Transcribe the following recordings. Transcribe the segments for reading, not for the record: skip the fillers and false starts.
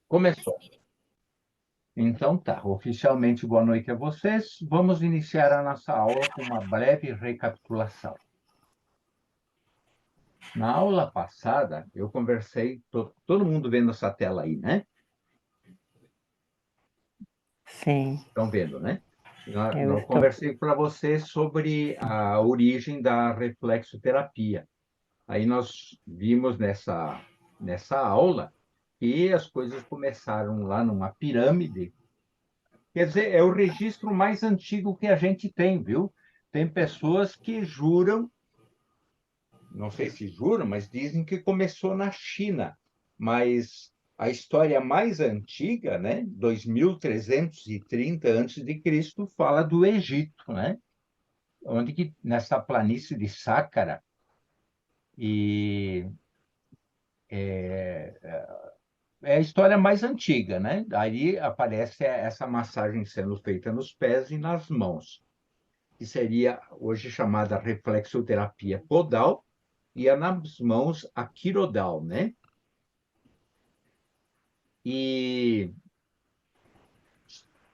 Começou. Então tá, oficialmente boa noite a vocês. Vamos iniciar a nossa aula com uma breve recapitulação. Na aula passada, eu conversei, todo mundo vendo essa tela aí, né? Sim, Estão vendo, né? eu Eu estou. conversei para vocês sobre a origem da reflexoterapia. Aí nós vimos nessa aula que as coisas começaram lá numa pirâmide. Quer dizer, é o registro mais antigo que a gente tem, viu? Tem pessoas que juram, não sei se juram, mas dizem que começou na China. Mas a história mais antiga, né, 2330 a.C., fala do Egito, né? Onde que nessa planície de Sácara e é a história mais antiga, né? Aí aparece essa massagem sendo feita nos pés e nas mãos, que seria hoje chamada reflexoterapia podal, e é nas mãos a quirodal, né? E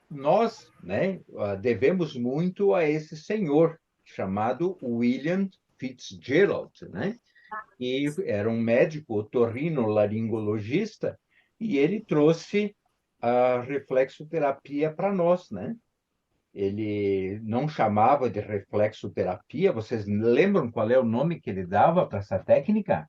nós, né, devemos muito a esse senhor chamado William Fitzgerald, né? Que era um médico otorrinolaringologista, e ele trouxe a reflexoterapia para nós, né? Ele não chamava de reflexoterapia. Vocês lembram qual é o nome que ele dava para essa técnica?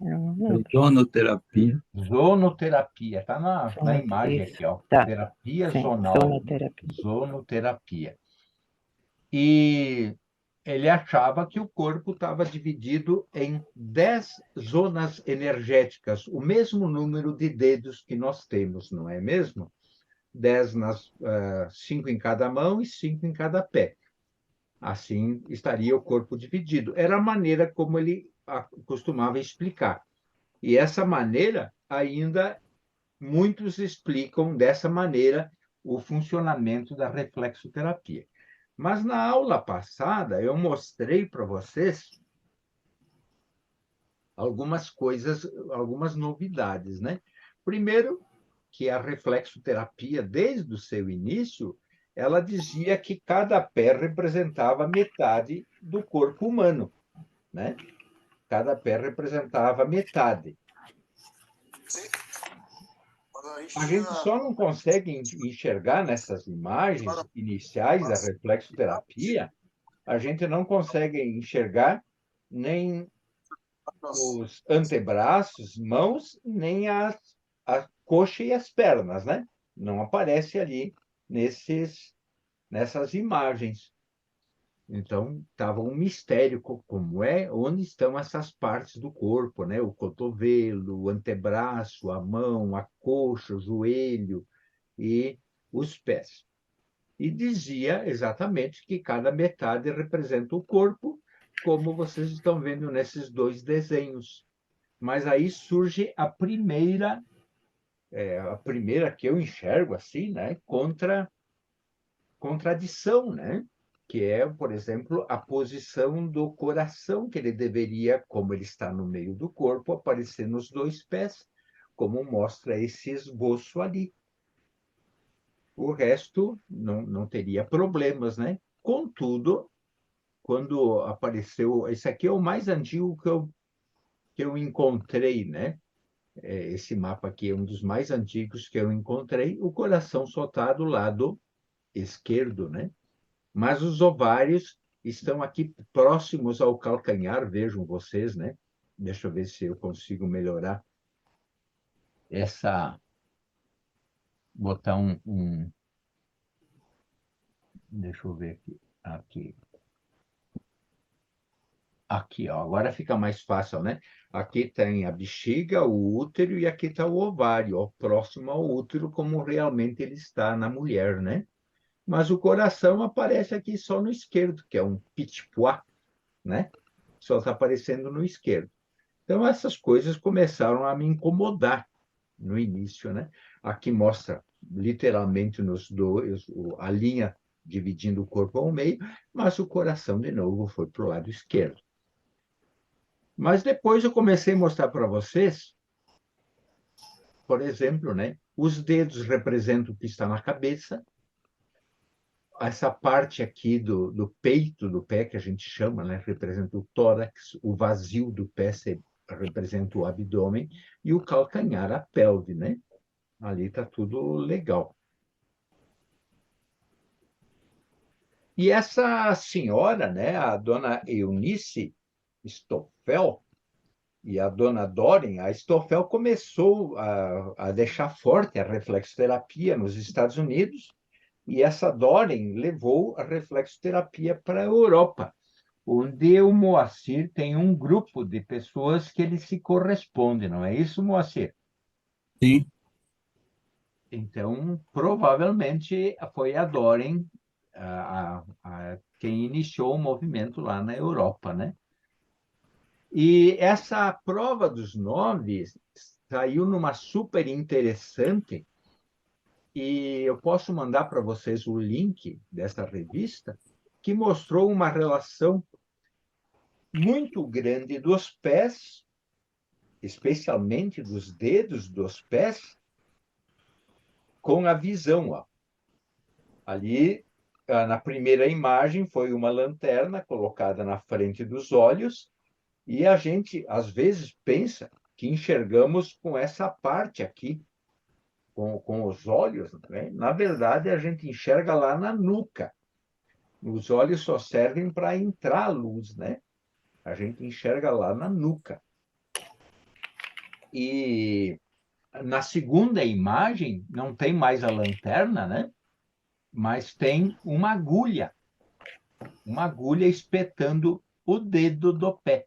Eu não lembro. Zonoterapia. Zonoterapia. Está na imagem Isso. aqui, ó. Tá. Terapia Sim, zonal. sonoterapia. Zonoterapia. E ele achava que o corpo estava dividido em 10 zonas energéticas, o mesmo número de dedos que nós temos, não é mesmo? 10 5 em cada mão e 5 em cada pé. Assim estaria o corpo dividido. Era a maneira como ele costumava explicar. E essa maneira, ainda muitos explicam dessa maneira o funcionamento da reflexoterapia. Mas na aula passada, eu mostrei para vocês algumas coisas, algumas novidades, né? Primeiro, que a reflexoterapia, desde o seu início, ela dizia que cada pé representava metade do corpo humano, né? Cada pé representava metade. A gente só não consegue enxergar nessas imagens iniciais da reflexoterapia, a gente não consegue enxergar nem os antebraços, mãos, nem a coxa e as pernas, né? Não aparece ali nessas imagens. Então, estava um mistério como é, onde estão essas partes do corpo, né? O cotovelo, o antebraço, a mão, a coxa, o joelho e os pés. E dizia exatamente que cada metade representa o corpo, como vocês estão vendo nesses dois desenhos. Mas aí surge a primeira que eu enxergo assim, né? Contradição, né? Que é, por exemplo, a posição do coração, que ele deveria, como ele está no meio do corpo, aparecer nos dois pés, como mostra esse esboço ali. O resto não teria problemas, né? Contudo, quando apareceu, esse aqui é o mais antigo que eu encontrei, né? Esse mapa aqui é um dos mais antigos que eu encontrei. O coração só está do lado esquerdo, né? Mas os ovários estão aqui próximos ao calcanhar, vejam vocês, né? Deixa eu ver se eu consigo melhorar essa. Botar deixa eu ver aqui. Aqui, ó. Agora fica mais fácil, né? Aqui tem a bexiga, o útero, e aqui está o ovário, ó, próximo ao útero, como realmente ele está na mulher, né? Mas o coração aparece aqui só no esquerdo, que é um petit pois, né? Só está aparecendo no esquerdo. Então, essas coisas começaram a me incomodar no início, né? Aqui mostra literalmente nos dois a linha dividindo o corpo ao meio, mas o coração, de novo, foi para o lado esquerdo. Mas depois eu comecei a mostrar para vocês, por exemplo, né? Os dedos representam o que está na cabeça, essa parte aqui do peito do pé, que a gente chama, né? Representa o tórax, o vazio do pé representa o abdômen, e o calcanhar, a pelve, né? Ali está tudo legal. E essa senhora, né, a dona Eunice Stoffel, e a dona Doren, a Stoffel começou a deixar forte a reflexoterapia nos Estados Unidos, e essa Doren levou a reflexoterapia para a Europa, onde o Moacir tem um grupo de pessoas que ele se corresponde, não é isso, Moacir? Sim. Então, provavelmente foi a Doren quem iniciou o movimento lá na Europa, né? E essa prova dos 9 saiu numa super interessante, e eu posso mandar para vocês o link dessa revista, que mostrou uma relação muito grande dos pés, especialmente dos dedos dos pés, com a visão. Ó. Ali, na primeira imagem, foi uma lanterna colocada na frente dos olhos, e a gente, às vezes, pensa que enxergamos com essa parte aqui, com os olhos, né? Na verdade, a gente enxerga lá na nuca. Os olhos só servem para entrar a luz, né? A gente enxerga lá na nuca. E na segunda imagem, não tem mais a lanterna, né? Mas tem uma agulha espetando o dedo do pé.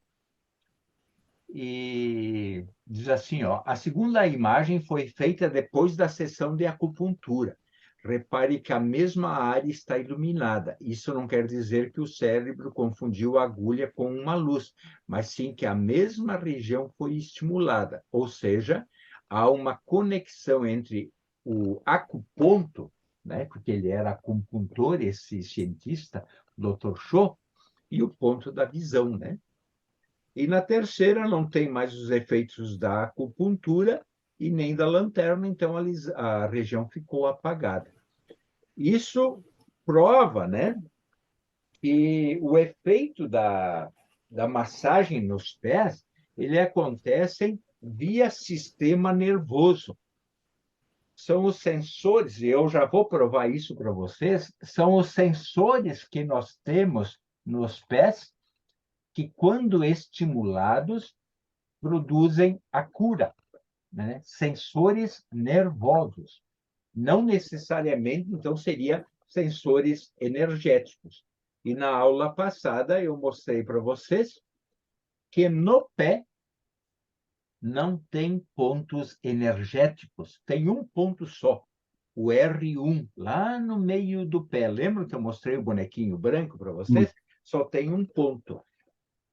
E diz assim, ó, a segunda imagem foi feita depois da sessão de acupuntura. Repare que a mesma área está iluminada. Isso não quer dizer que o cérebro confundiu a agulha com uma luz, mas sim que a mesma região foi estimulada. Ou seja, há uma conexão entre o acuponto, né, porque ele era acupuntor, esse cientista, Dr. Cho, e o ponto da visão, né? E na terceira não tem mais os efeitos da acupuntura e nem da lanterna, então a região ficou apagada. Isso prova, né, que o efeito da massagem nos pés, ele acontece via sistema nervoso. São os sensores, e eu já vou provar isso para vocês, são os sensores que nós temos nos pés, que quando estimulados, produzem a cura, né? Sensores nervosos. Não necessariamente, então, seria sensores energéticos. E na aula passada eu mostrei para vocês que no pé não tem pontos energéticos, tem um ponto só, o R1, lá no meio do pé. Lembra que eu mostrei o bonequinho branco para vocês? Só tem um ponto.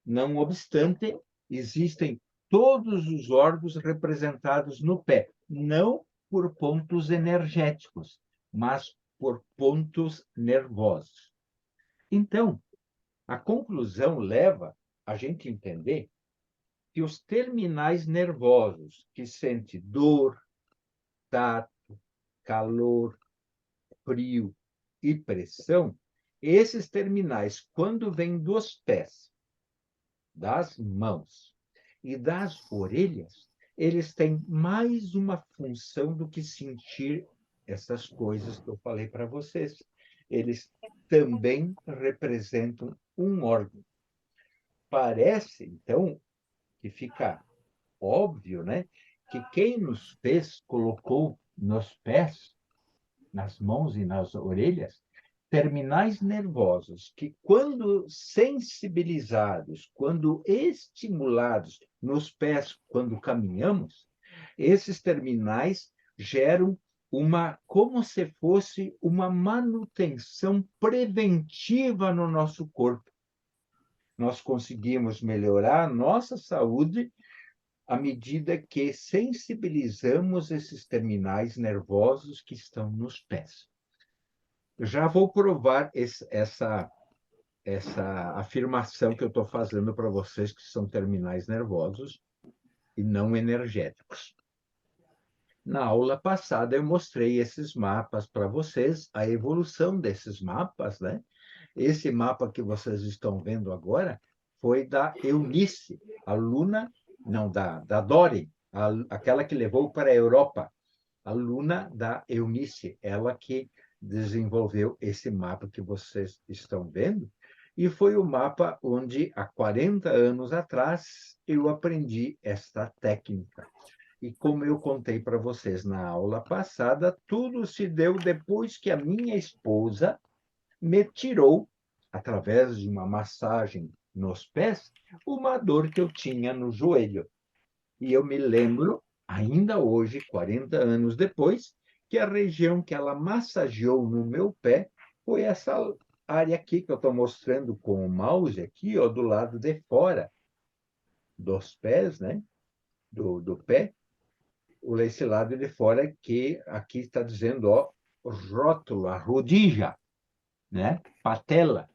Não obstante, existem todos os órgãos representados no pé, não por pontos energéticos, mas por pontos nervosos. Então, a conclusão leva a gente a entender que os terminais nervosos que sentem dor, tato, calor, frio e pressão, esses terminais, quando vêm dos pés, das mãos e das orelhas, eles têm mais uma função do que sentir essas coisas que eu falei para vocês. Eles também representam um órgão. Parece, então, que fica óbvio, né, que quem nos fez colocou nos pés, nas mãos e nas orelhas, terminais nervosos que, quando sensibilizados, quando estimulados nos pés, quando caminhamos, esses terminais geram como se fosse uma manutenção preventiva no nosso corpo. Nós conseguimos melhorar a nossa saúde à medida que sensibilizamos esses terminais nervosos que estão nos pés. Já vou provar essa afirmação que eu estou fazendo para vocês que são terminais nervosos e não energéticos. Na aula passada, eu mostrei esses mapas para vocês, a evolução desses mapas, né? Esse mapa que vocês estão vendo agora foi da Eunice, aluna, não, da Dori, aquela que levou para a Europa, aluna da Eunice, ela que desenvolveu esse mapa que vocês estão vendo, e foi o mapa onde, há 40 anos atrás, eu aprendi esta técnica. E como eu contei para vocês na aula passada, tudo se deu depois que a minha esposa me tirou, através de uma massagem nos pés, uma dor que eu tinha no joelho. E eu me lembro, ainda hoje, 40 anos depois, que a região que ela massageou no meu pé foi essa área aqui que eu estou mostrando com o mouse aqui, ó, do lado de fora dos pés, né? Do pé, esse lado de fora que aqui está dizendo, ó, rótula, rodija, né? Patela,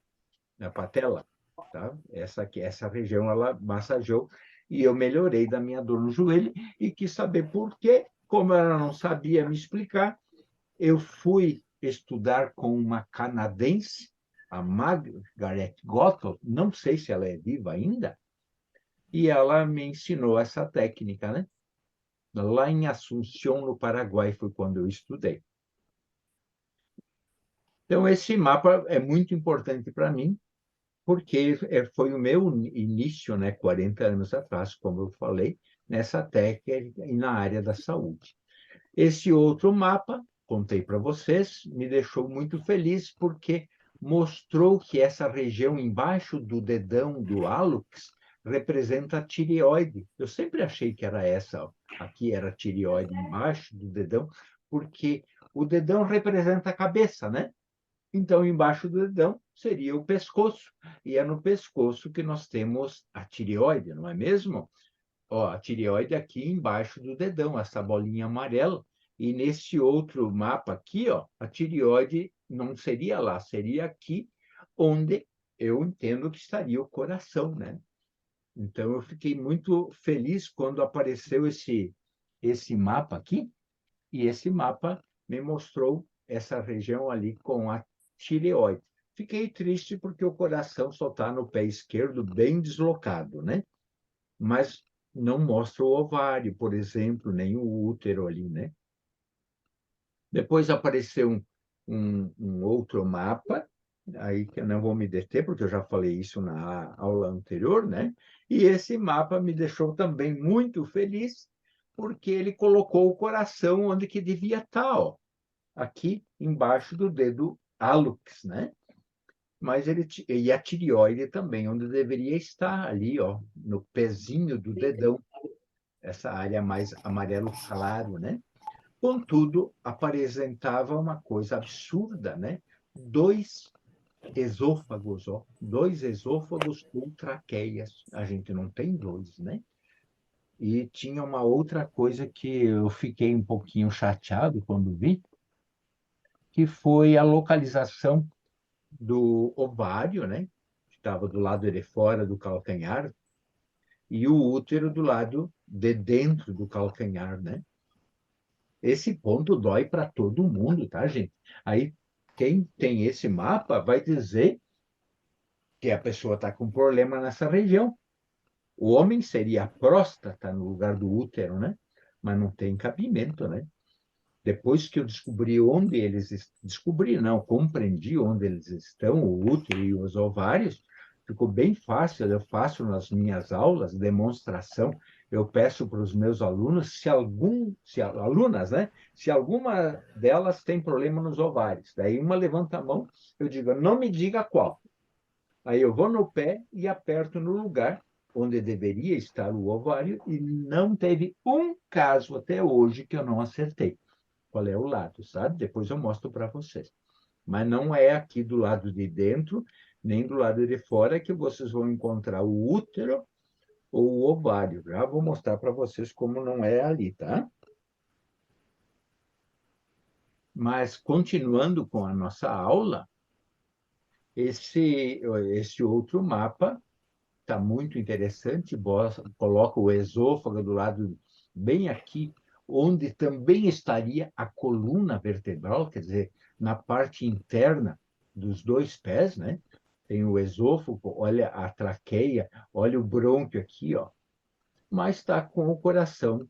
na patela, tá? Essa aqui, essa região ela massageou e eu melhorei da minha dor no joelho e quis saber por quê. Como ela não sabia me explicar, eu fui estudar com uma canadense, a Margaret Gotthold, não sei se ela é viva ainda, e ela me ensinou essa técnica, né? Lá em Assunção, no Paraguai, foi quando eu estudei. Então, esse mapa é muito importante para mim, porque foi o meu início, né, 40 anos atrás, como eu falei, nessa técnica e na área da saúde. Esse outro mapa, contei para vocês, me deixou muito feliz, porque mostrou que essa região embaixo do dedão do hálux representa a tireoide. Eu sempre achei que era essa, ó. Aqui era a tireoide embaixo do dedão, porque o dedão representa a cabeça, né? Então, embaixo do dedão seria o pescoço, e é no pescoço que nós temos a tireoide, não é mesmo? Ó, a tireoide aqui embaixo do dedão, essa bolinha amarela, e nesse outro mapa aqui, ó, a tireoide não seria lá, seria aqui, onde eu entendo que estaria o coração, né? Então, eu fiquei muito feliz quando apareceu esse mapa aqui, e esse mapa me mostrou essa região ali com a tireoide. Fiquei triste porque o coração só está no pé esquerdo, bem deslocado, né? Mas não mostra o ovário, por exemplo, nem o útero ali, né? Depois apareceu um outro mapa, aí que eu não vou me deter, porque eu já falei isso na aula anterior, né? E esse mapa me deixou também muito feliz, porque ele colocou o coração onde que devia estar, ó, aqui embaixo do dedo hálux, né? Mas e a tireoide também, onde deveria estar ali, ó, no pezinho do dedão, essa área mais amarelo claro, né? Contudo, apresentava uma coisa absurda, né? Dois esôfagos, ó, dois esôfagos com traqueias. A gente não tem dois, né? E tinha uma outra coisa que eu fiquei um pouquinho chateado quando vi, que foi a localização do ovário, né? Que estava do lado de fora do calcanhar, e o útero do lado de dentro do calcanhar, né? Esse ponto dói para todo mundo, tá, gente? Aí, quem tem esse mapa vai dizer que a pessoa está com problema nessa região. O homem seria a próstata no lugar do útero, né? Mas não tem cabimento, né? Depois que eu descobri onde eles descobri, não, compreendi onde eles estão, o útero e os ovários, ficou bem fácil. Eu faço nas minhas aulas demonstração. Eu peço para os meus alunos se alunas, né? Se alguma delas tem problema nos ovários. Daí uma levanta a mão, eu digo, não me diga qual. Aí eu vou no pé e aperto no lugar onde deveria estar o ovário e não teve um caso até hoje que eu não acertei qual é o lado, sabe? Depois eu mostro para vocês. Mas não é aqui do lado de dentro, nem do lado de fora que vocês vão encontrar o útero ou o ovário. Já vou mostrar para vocês como não é ali, tá? Mas continuando com a nossa aula, Esse outro mapa está muito interessante, coloca o esôfago do lado, bem aqui, onde também estaria a coluna vertebral, quer dizer, na parte interna dos dois pés, né? Tem o esôfago, olha a traqueia, olha o brônquio aqui, ó, mas está com o coração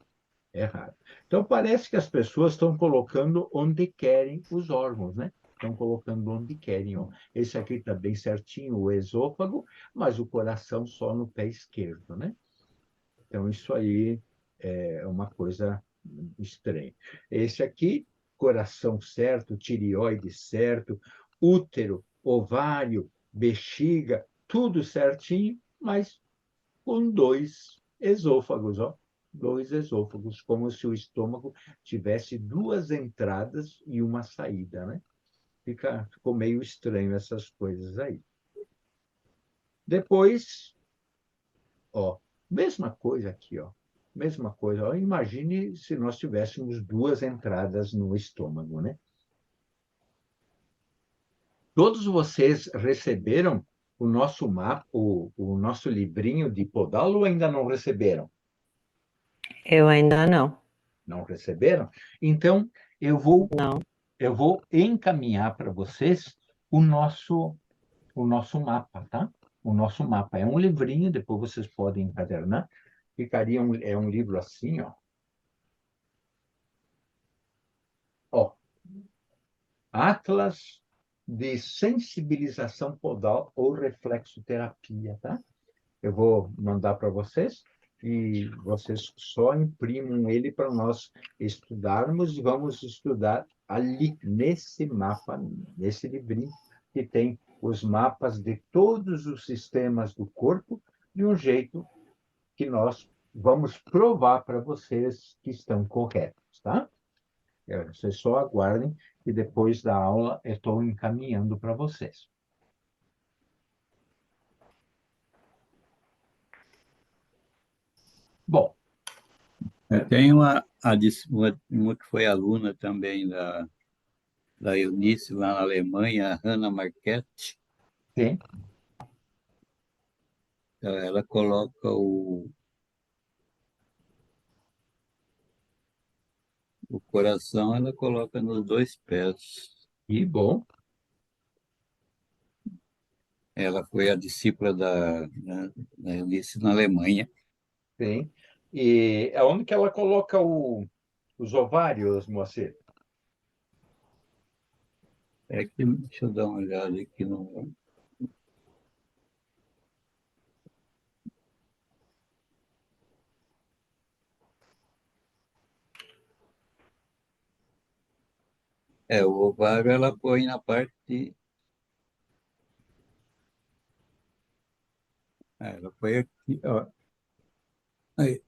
errado. Então, parece que as pessoas estão colocando onde querem os órgãos, né? Estão colocando onde querem. Ó. Esse aqui está bem certinho, o esôfago, mas o coração só no pé esquerdo, né? Então, isso aí é uma coisa estranha. Esse aqui, coração certo, tireoide certo, útero, ovário, bexiga, tudo certinho, mas com dois esôfagos, ó. Dois esôfagos, como se o estômago tivesse duas entradas e uma saída, né? Ficou meio estranho essas coisas aí. Depois, ó, mesma coisa aqui, ó. Mesma coisa. Ó. Imagine se nós tivéssemos duas entradas no estômago, né? Todos vocês receberam o nosso mapa, o nosso livrinho de Podal ou ainda não receberam? Eu ainda não. Não receberam? Então, eu vou Não. eu vou encaminhar para vocês o nosso mapa, tá? O nosso mapa. É um livrinho, depois vocês podem encadernar. É um livro assim, ó. Ó, Atlas de Sensibilização Podal ou Reflexoterapia, tá? Eu vou mandar para vocês e vocês só imprimam ele para nós estudarmos e vamos estudar ali nesse mapa, nesse livrinho que tem os mapas de todos os sistemas do corpo de um jeito que nós vamos provar para vocês que estão corretos, tá? Vocês só aguardem e depois da aula eu estou encaminhando para vocês. Bom, Tem uma que foi aluna também da Eunice, lá na Alemanha, a Hannah Marquette. sim. Ela coloca o coração, ela coloca nos dois pés. E bom, Ela foi a discípula da Eunice na Alemanha. sim. E aonde que ela coloca os ovários, Moacir? Deixa eu dar uma olhada aqui no. O ovário ela põe na parte. Ela põe aqui, ó. Aí,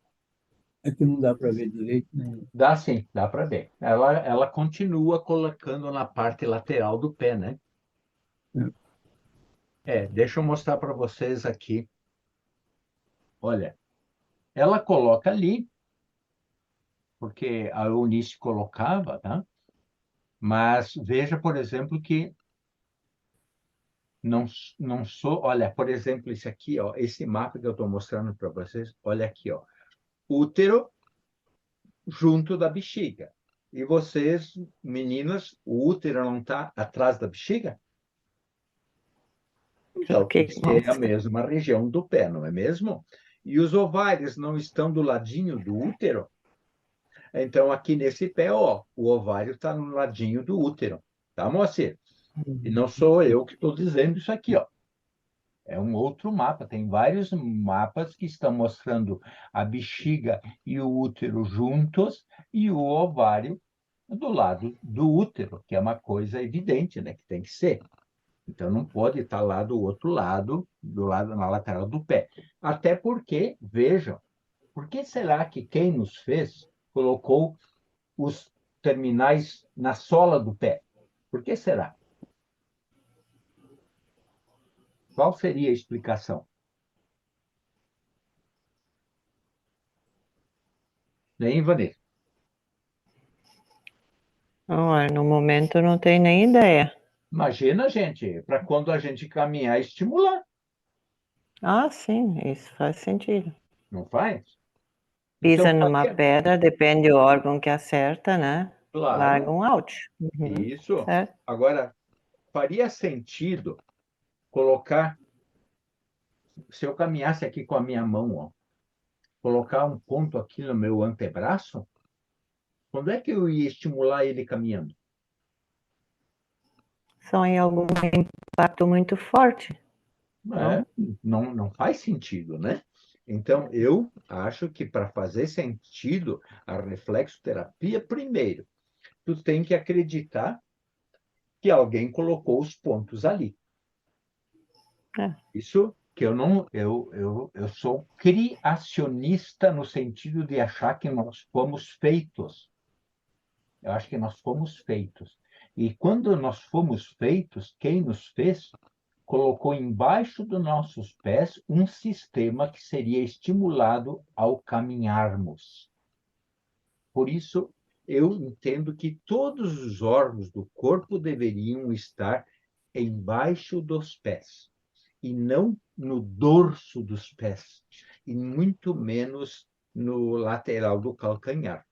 aqui não dá para ver direito, né? Dá sim, dá para ver. Ela continua colocando na parte lateral do pé, né? Deixa eu mostrar para vocês aqui. Olha, ela coloca ali, porque a Eunice colocava, tá? Mas veja, por exemplo, que não, não sou. Olha, por exemplo, esse aqui, ó, esse mapa que eu estou mostrando para vocês, olha aqui, ó. Útero junto da bexiga. E vocês, meninas, o útero não está atrás da bexiga? Então, Ok, tem que ser a mostra. mesma região do pé, não é mesmo? E os ovários não estão do ladinho do útero? Então, aqui nesse pé, ó, o ovário está no ladinho do útero. Tá, Moacir? E não sou eu que estou dizendo isso aqui, ó. É um outro mapa. Tem vários mapas que estão mostrando a bexiga e o útero juntos e o ovário do lado do útero, que é uma coisa evidente, né? Que tem que ser. Então, não pode estar lá do lado na lateral do pé. Até porque, vejam, por que será que quem nos fez colocou os terminais na sola do pé? Por que será? Qual seria a explicação? Nem, Vanessa? Olha, no momento eu não tenho nem ideia. Imagina, gente, para quando a gente caminhar, estimular, Ah, sim, isso faz sentido. não faz? Então, Pisa numa faria, pedra, depende do órgão que acerta, né? Larga claro, um out. Uhum, isso. certo. Agora, faria sentido colocar, se eu caminhasse aqui com a minha mão, ó, colocar um ponto aqui no meu antebraço, quando é que eu ia estimular ele caminhando? Só em algum impacto muito forte, É, não? não faz sentido, né? Então, eu acho que para fazer sentido a reflexoterapia, primeiro, tu tem que acreditar que alguém colocou os pontos ali. É. Isso que eu não, eu sou criacionista no sentido de achar que nós fomos feitos. Eu acho que nós fomos feitos. E quando nós fomos feitos, quem nos fez colocou embaixo dos nossos pés um sistema que seria estimulado ao caminharmos. Por isso, eu entendo que todos os órgãos do corpo deveriam estar embaixo dos pés, e não no dorso dos pés, e muito menos no lateral do calcanhar.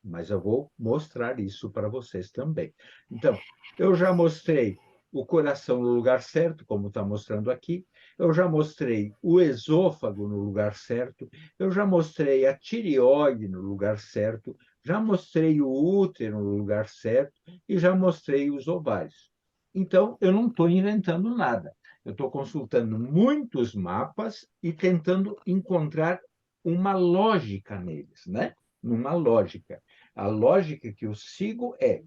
Mas eu vou mostrar isso para vocês também. Então, eu já mostrei o coração no lugar certo, como está mostrando aqui. Eu já mostrei o esôfago no lugar certo. Eu já mostrei a tireoide no lugar certo. Já mostrei o útero no lugar certo. E já mostrei os ovários. Então, eu não estou inventando nada. Eu estou consultando muitos mapas e tentando encontrar uma lógica neles, né? Uma lógica. A lógica que eu sigo é: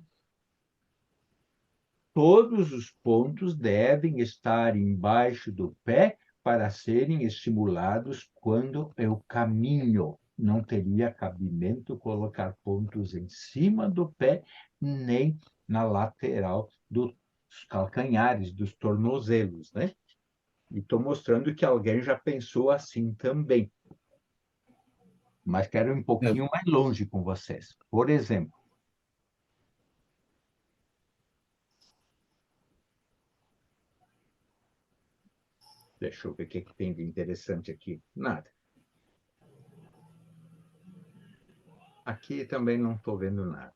todos os pontos devem estar embaixo do pé para serem estimulados quando eu caminho. Não teria cabimento colocar pontos em cima do pé, nem na lateral dos calcanhares, dos tornozelos, né? E estou mostrando que alguém já pensou assim também. Mas quero ir um É, pouquinho mais longe com vocês. Por exemplo, deixa eu ver o que tem de interessante aqui. Nada. Aqui também não estou vendo nada.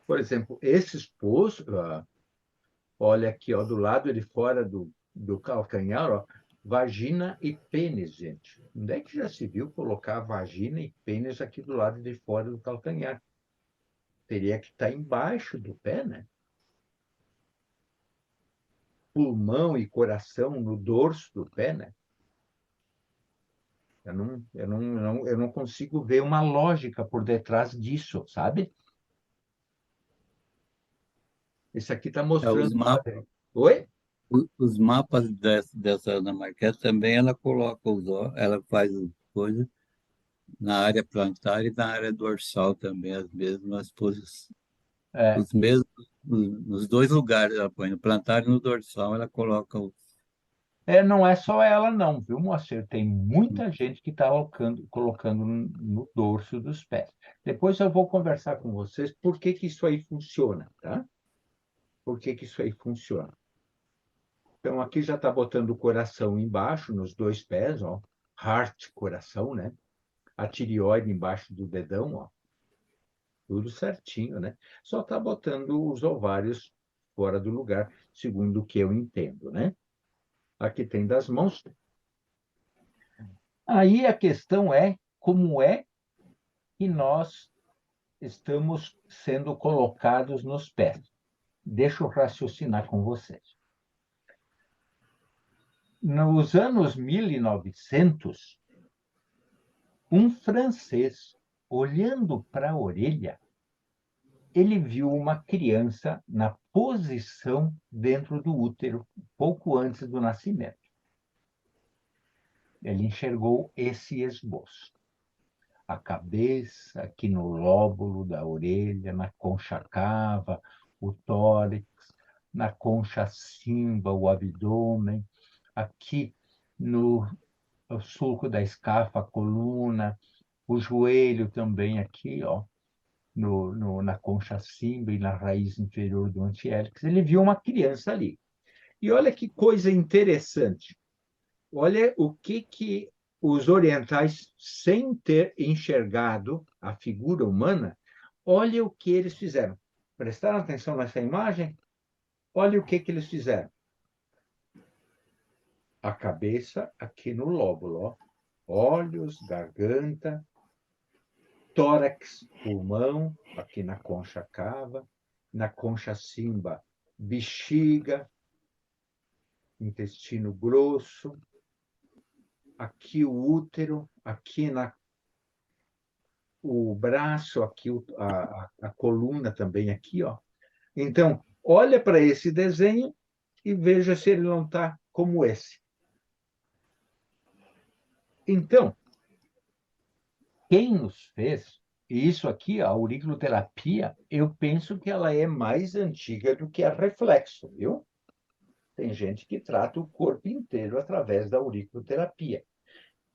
Por exemplo, esses poços, olha aqui, ó, do lado de fora do calcanhar, ó, vagina e pênis, gente. Onde é que já se viu colocar vagina e pênis aqui do lado de fora do calcanhar? Teria que estar embaixo do pé, né? Pulmão e coração no dorso do pé, né? Eu não consigo ver uma lógica por detrás disso, sabe? Esse aqui está mostrando. os mapas, Oi? os mapas dessa Ana Marquesa também ela coloca ela faz as coisas na área plantar e na área dorsal também, as mesmas posições, É, os mesmos, nos dois lugares ela põe, no plantar e no dorsal, ela coloca o. não é só ela, não, viu, Moacir? Tem muita gente que está colocando no dorso dos pés. Depois eu vou conversar com vocês por que que isso aí funciona, tá? Por que que isso aí funciona? Então, aqui já está botando o coração embaixo, nos dois pés, ó. Heart, coração, né? A tireoide embaixo do dedão, ó. Tudo certinho, né? Só está botando os ovários fora do lugar, segundo o que eu entendo, né? Aqui tem das mãos. Aí a questão é como é que nós estamos sendo colocados nos pés. Deixa eu raciocinar com vocês. Nos anos 1900, um francês, olhando para a orelha, ele viu uma criança na posição dentro do útero, pouco antes do nascimento. Ele enxergou esse esboço. A cabeça, aqui no lóbulo da orelha, na concha cava, o tórax, na concha cimba, o abdômen, aqui no sulco da escafa, a coluna, o joelho também aqui, ó. na concha símbria e na raiz inferior do antiélix. Ele viu uma criança ali. E olha que coisa interessante. Olha o que os orientais, sem ter enxergado a figura humana, olha o que eles fizeram. Prestaram atenção nessa imagem? Olha o que eles fizeram. A cabeça aqui no lóbulo, ó. Olhos, garganta, tórax, pulmão, aqui na concha cava, na concha símbria, bexiga, intestino grosso, aqui o útero, aqui o braço, aqui a coluna também aqui, ó. Então, olha para esse desenho e veja se ele não está como esse. Então, quem nos fez, e isso aqui, a auriculoterapia, eu penso que ela é mais antiga do que a reflexo, viu? Tem gente que trata o corpo inteiro através da auriculoterapia.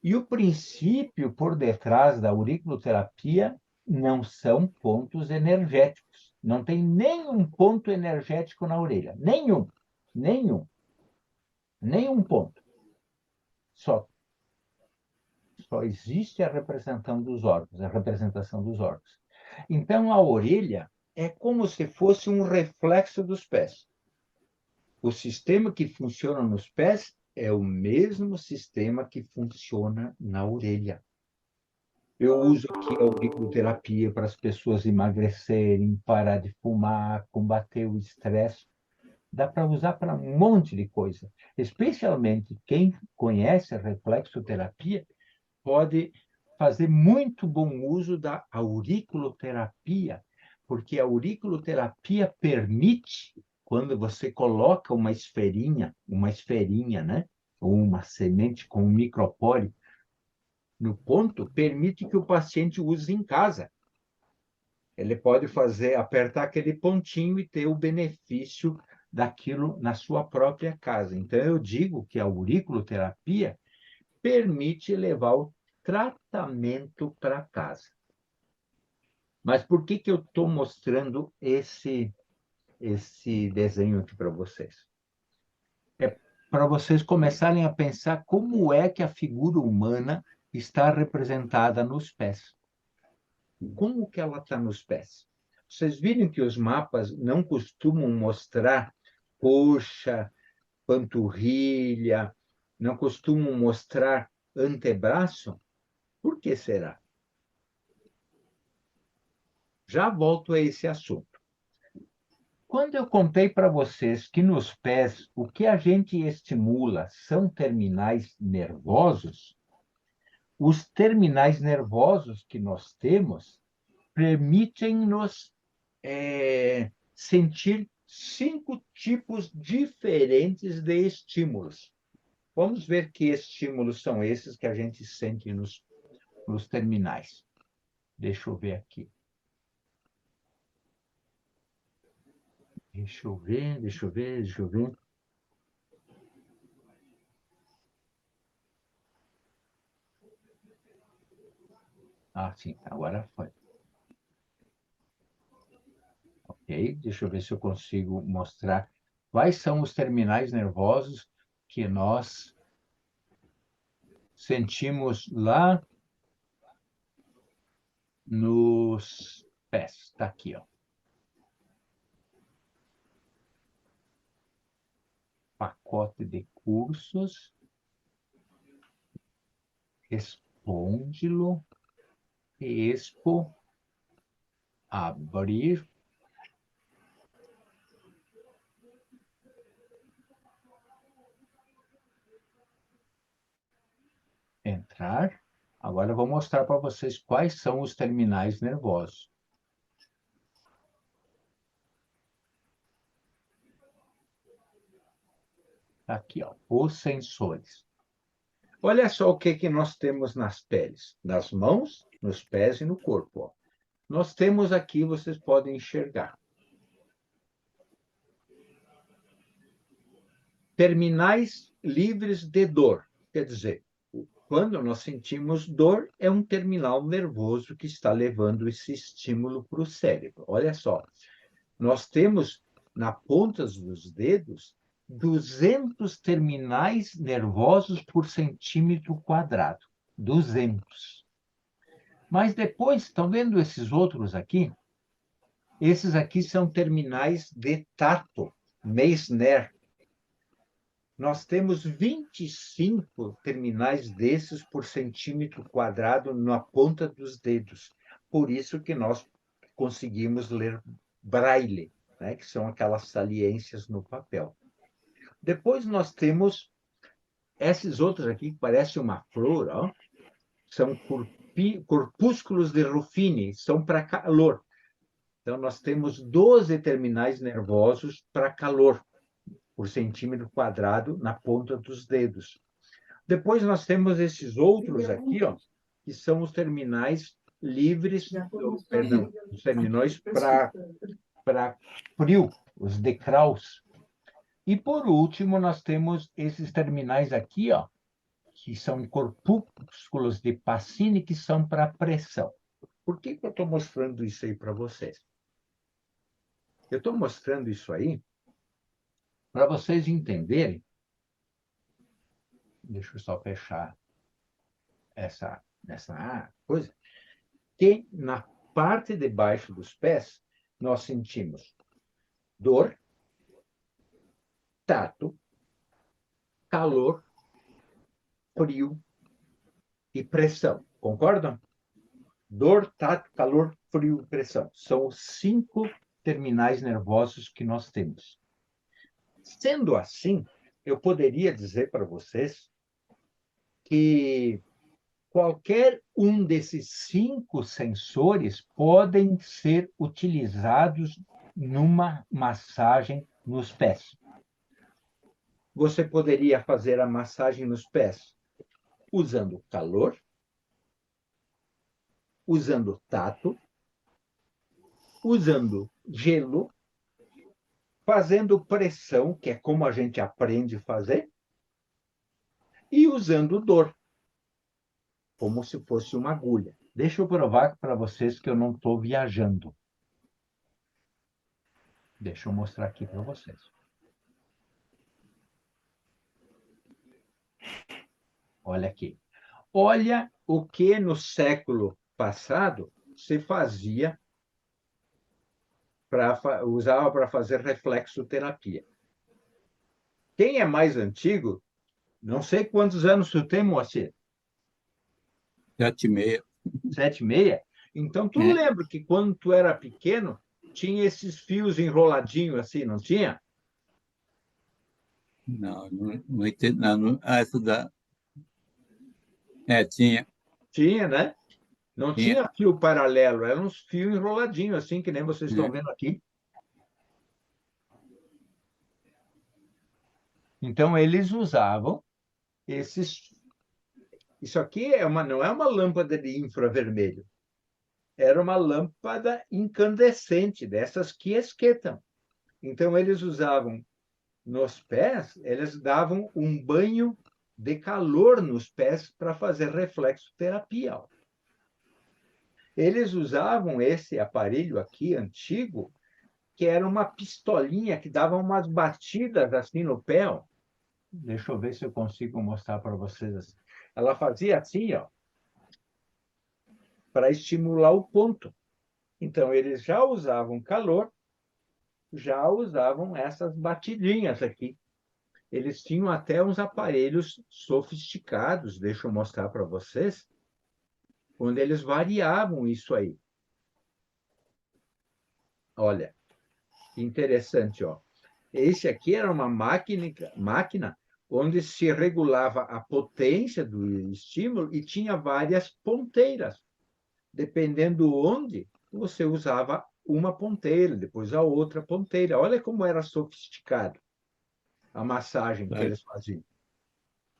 E o princípio por detrás da auriculoterapia não são pontos energéticos. Não tem nenhum ponto energético na orelha. Nenhum. Nenhum. Nenhum ponto. Só existe a representação dos órgãos, a representação dos órgãos. Então, a orelha é como se fosse um reflexo dos pés. O sistema que funciona nos pés é o mesmo sistema que funciona na orelha. Eu uso aqui a auriculoterapia para as pessoas emagrecerem, parar de fumar, combater o estresse. Dá para usar para um monte de coisa. Especialmente quem conhece a reflexoterapia pode fazer muito bom uso da auriculoterapia, porque a auriculoterapia permite, quando você coloca uma esferinha, né? Ou uma semente com um micropólio no ponto, permite que o paciente use em casa. Ele pode apertar aquele pontinho e ter o benefício daquilo na sua própria casa. Então, eu digo que a auriculoterapia permite levar o tratamento para casa. Mas por que eu estou mostrando esse desenho aqui para vocês? É para vocês começarem a pensar como é que a figura humana está representada nos pés. Como que ela está nos pés? Vocês viram que os mapas não costumam mostrar coxa, panturrilha, não costumam mostrar antebraço? Por que será? Já volto a esse assunto. Quando eu contei para vocês que nos pés o que a gente estimula são terminais nervosos, os terminais nervosos que nós temos permitem-nos sentir 5 tipos diferentes de estímulos. Vamos ver que estímulos são esses que a gente sente nos terminais. Deixa eu ver aqui. Deixa eu ver. Ah, sim, agora foi. Ok, deixa eu ver se eu consigo mostrar quais são os terminais nervosos que nós sentimos lá nos pés. Está aqui, ó. Pacote de cursos, espôndilo, expo, abrir, entrar. Agora eu vou mostrar para vocês quais são os terminais nervosos. Aqui, ó, os sensores. Olha só o que nós temos nas peles, nas mãos, nos pés e no corpo. Ó. Nós temos aqui, vocês podem enxergar. Terminais livres de dor. Quer dizer, quando nós sentimos dor, é um terminal nervoso que está levando esse estímulo para o cérebro. Olha só, nós temos na ponta dos dedos 200 terminais nervosos por centímetro quadrado. 200. Mas depois, estão vendo esses outros aqui? Esses aqui são terminais de tato, Meissner. Nós temos 25 terminais desses por centímetro quadrado na ponta dos dedos. Por isso que nós conseguimos ler braille, né, que são aquelas saliências no papel. Depois nós temos esses outros aqui, que parecem uma flor, ó, são corpúsculos de Ruffini, são para calor. Então, nós temos 12 terminais nervosos para calor por centímetro quadrado na ponta dos dedos. Depois nós temos esses outros aqui, ó, que são os terminais livres, perdão, os terminais para frio, os de Krauss. E, por último, nós temos esses terminais aqui, ó, que são corpúsculos de Pacini, que são para pressão. Por que eu estou mostrando isso aí para vocês? Eu estou mostrando isso aí para vocês entenderem. Deixa eu só fechar essa coisa. Que na parte de baixo dos pés, nós sentimos dor, tato, calor, frio e pressão. Concordam? Dor, tato, calor, frio e pressão. São os 5 terminais nervosos que nós temos. Sendo assim, eu poderia dizer para vocês que qualquer um desses 5 sensores podem ser utilizados numa massagem nos pés. Você poderia fazer a massagem nos pés usando calor, usando tato, usando gelo, fazendo pressão, que é como a gente aprende a fazer, e usando dor, como se fosse uma agulha. Deixa eu provar para vocês que eu não estou viajando. Deixa eu mostrar aqui para vocês. Olha aqui. Olha o que no século passado se fazia usava para fazer reflexoterapia. Quem é mais antigo, não sei quantos anos tu tem, Moacir. 7,5. 7,6? Então, tu lembra que quando tu era pequeno, tinha esses fios enroladinhos assim, não tinha? Não entendo. Essa da... tinha. Tinha, né? Não Tinha. tinha fio paralelo, eram uns fios enroladinhos, assim, que nem vocês estão vendo aqui. Então, eles usavam esses... Isso aqui não é uma lâmpada de infravermelho. Era uma lâmpada incandescente, dessas que esquentam. Então, eles usavam nos pés, eles davam um banho de calor nos pés para fazer reflexoterapia. Eles usavam esse aparelho aqui, antigo, que era uma pistolinha que dava umas batidas assim no pé. Ó. Deixa eu ver se eu consigo mostrar para vocês. Assim. Ela fazia assim, ó, para estimular o ponto. Então, eles já usavam calor, já usavam essas batidinhas aqui. Eles tinham até uns aparelhos sofisticados, deixa eu mostrar para vocês, onde eles variavam isso aí. Olha, interessante, ó. Esse aqui era uma máquina onde se regulava a potência do estímulo e tinha várias ponteiras. Dependendo onde, você usava uma ponteira, depois a outra ponteira. Olha como era sofisticado a massagem que eles faziam.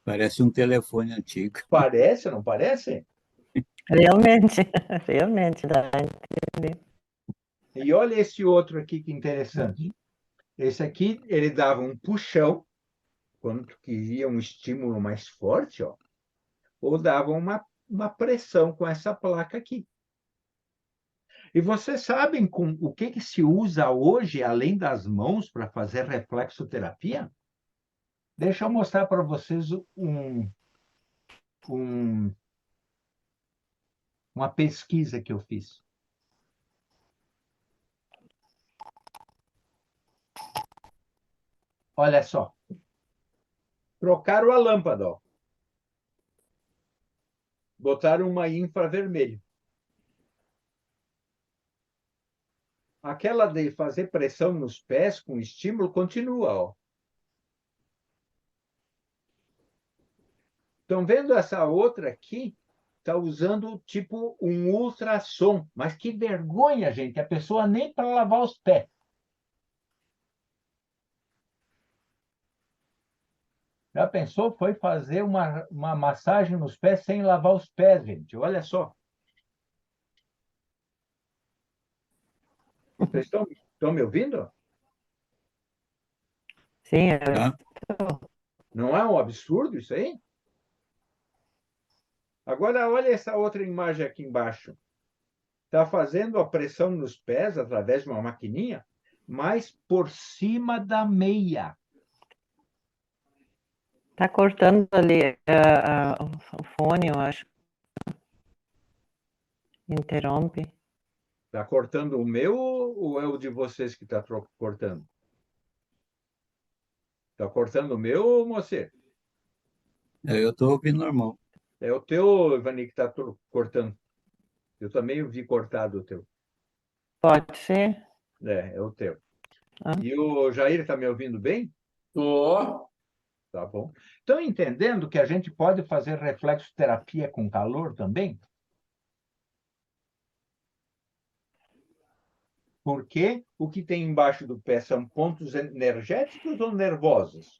Parece um telefone antigo. Parece, não parece? Realmente, realmente dá a entender. E olha esse outro aqui que interessante. Esse aqui, ele dava um puxão, quando tu queria um estímulo mais forte, ó. ou davam uma pressão com essa placa aqui. E vocês sabem o que se usa hoje, além das mãos, para fazer reflexoterapia? Deixa eu mostrar para vocês um, uma pesquisa que eu fiz. Olha só. Trocaram a lâmpada, ó. Botaram uma infravermelho. Aquela de fazer pressão nos pés com estímulo continua, ó. Estão vendo essa outra aqui? Está usando tipo um ultrassom. Mas que vergonha, gente. A pessoa nem para lavar os pés. Já pensou? Foi fazer uma massagem nos pés sem lavar os pés, gente. Olha só. Vocês estão me ouvindo? Sim, Tá? Não é um absurdo isso aí? Agora, olha essa outra imagem aqui embaixo. Está fazendo a pressão nos pés através de uma maquininha, mas por cima da meia. tá cortando ali o fone, eu acho. Interrompe. Está cortando o meu ou é o de vocês que está cortando? Está cortando o meu ou você? Eu estou ouvindo normal. É o teu, Ivani, que está cortando. Eu também vi cortado o teu. Pode ser? É o teu. Ah. E o Jair está me ouvindo bem? Tô. Tá bom. Estão entendendo que a gente pode fazer reflexoterapia com calor também? Porque o que tem embaixo do pé são pontos energéticos ou nervosos?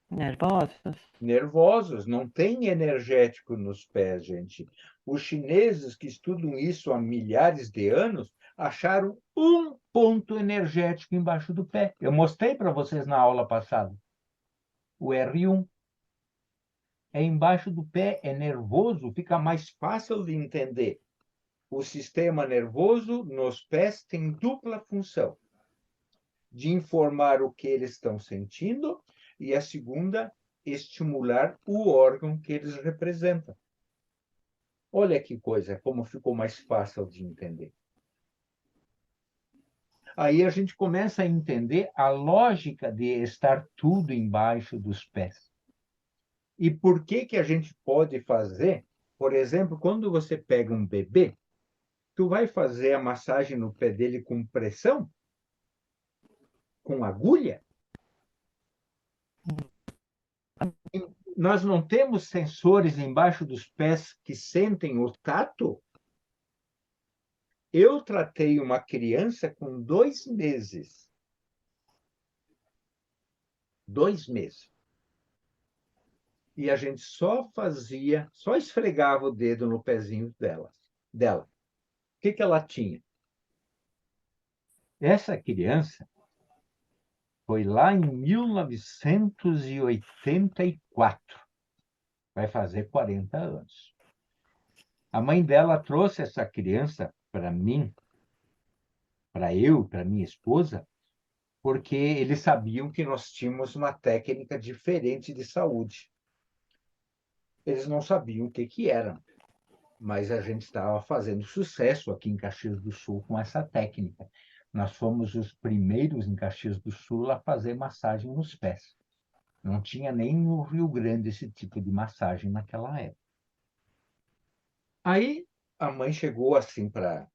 Nervosos? Nervosos, não tem energético nos pés, gente. Os chineses que estudam isso há milhares de anos acharam um ponto energético embaixo do pé. Eu mostrei para vocês na aula passada. O R1 é embaixo do pé, é nervoso, fica mais fácil de entender. O sistema nervoso nos pés tem dupla função: de informar o que eles estão sentindo, e a segunda, estimular o órgão que eles representam. Olha que coisa, como ficou mais fácil de entender. Aí a gente começa a entender a lógica de estar tudo embaixo dos pés. E por que a gente pode fazer, por exemplo, quando você pega um bebê, tu vai fazer a massagem no pé dele com pressão? Com agulha? Nós não temos sensores embaixo dos pés que sentem o tato? Eu tratei uma criança com 2 meses. 2 meses. E a gente só esfregava o dedo no pezinho dela. O que ela tinha? Essa criança foi lá em 1984. Vai fazer 40 anos. A mãe dela trouxe essa criança para mim, para minha esposa, porque eles sabiam que nós tínhamos uma técnica diferente de saúde. Eles não sabiam o que era, mas a gente estava fazendo sucesso aqui em Caxias do Sul com essa técnica. Nós fomos os primeiros em Caxias do Sul a fazer massagem nos pés. Não tinha nem no Rio Grande esse tipo de massagem naquela época. Aí a mãe chegou assim para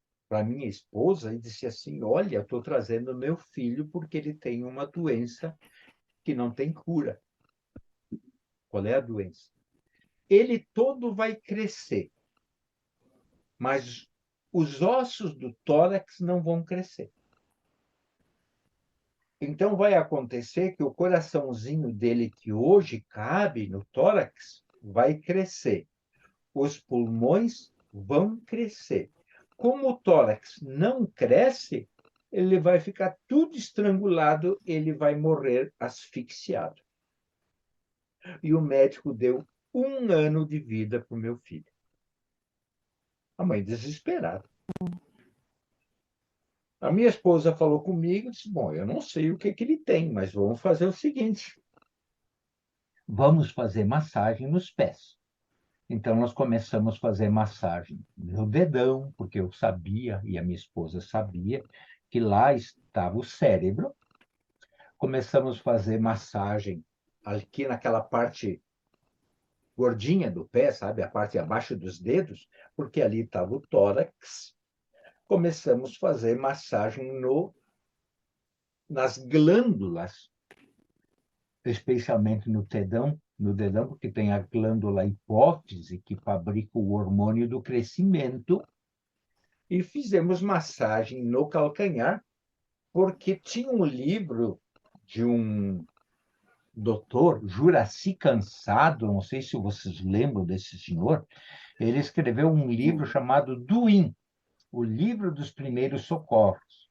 minha esposa e disse assim: olha, eu estou trazendo meu filho porque ele tem uma doença que não tem cura. Qual é a doença? Ele todo vai crescer, mas os ossos do tórax não vão crescer. Então vai acontecer que o coraçãozinho dele, que hoje cabe no tórax, vai crescer. Os pulmões vão crescer. Como o tórax não cresce, ele vai ficar tudo estrangulado, ele vai morrer asfixiado. E o médico deu 1 ano de vida para o meu filho. A mãe desesperada. A minha esposa falou comigo e disse: bom, eu não sei o que ele tem, mas vamos fazer o seguinte: vamos fazer massagem nos pés. Então, nós começamos a fazer massagem no dedão, porque eu sabia, e a minha esposa sabia, que lá estava o cérebro. Começamos a fazer massagem aqui naquela parte gordinha do pé, sabe? A parte abaixo dos dedos, porque ali estava o tórax. Começamos a fazer massagem nas glândulas, especialmente no dedão, porque tem a glândula hipófise, que fabrica o hormônio do crescimento, e fizemos massagem no calcanhar, porque tinha um livro de um doutor, Juraci Cansado, não sei se vocês lembram desse senhor, ele escreveu um livro chamado Duim, o livro dos primeiros socorros.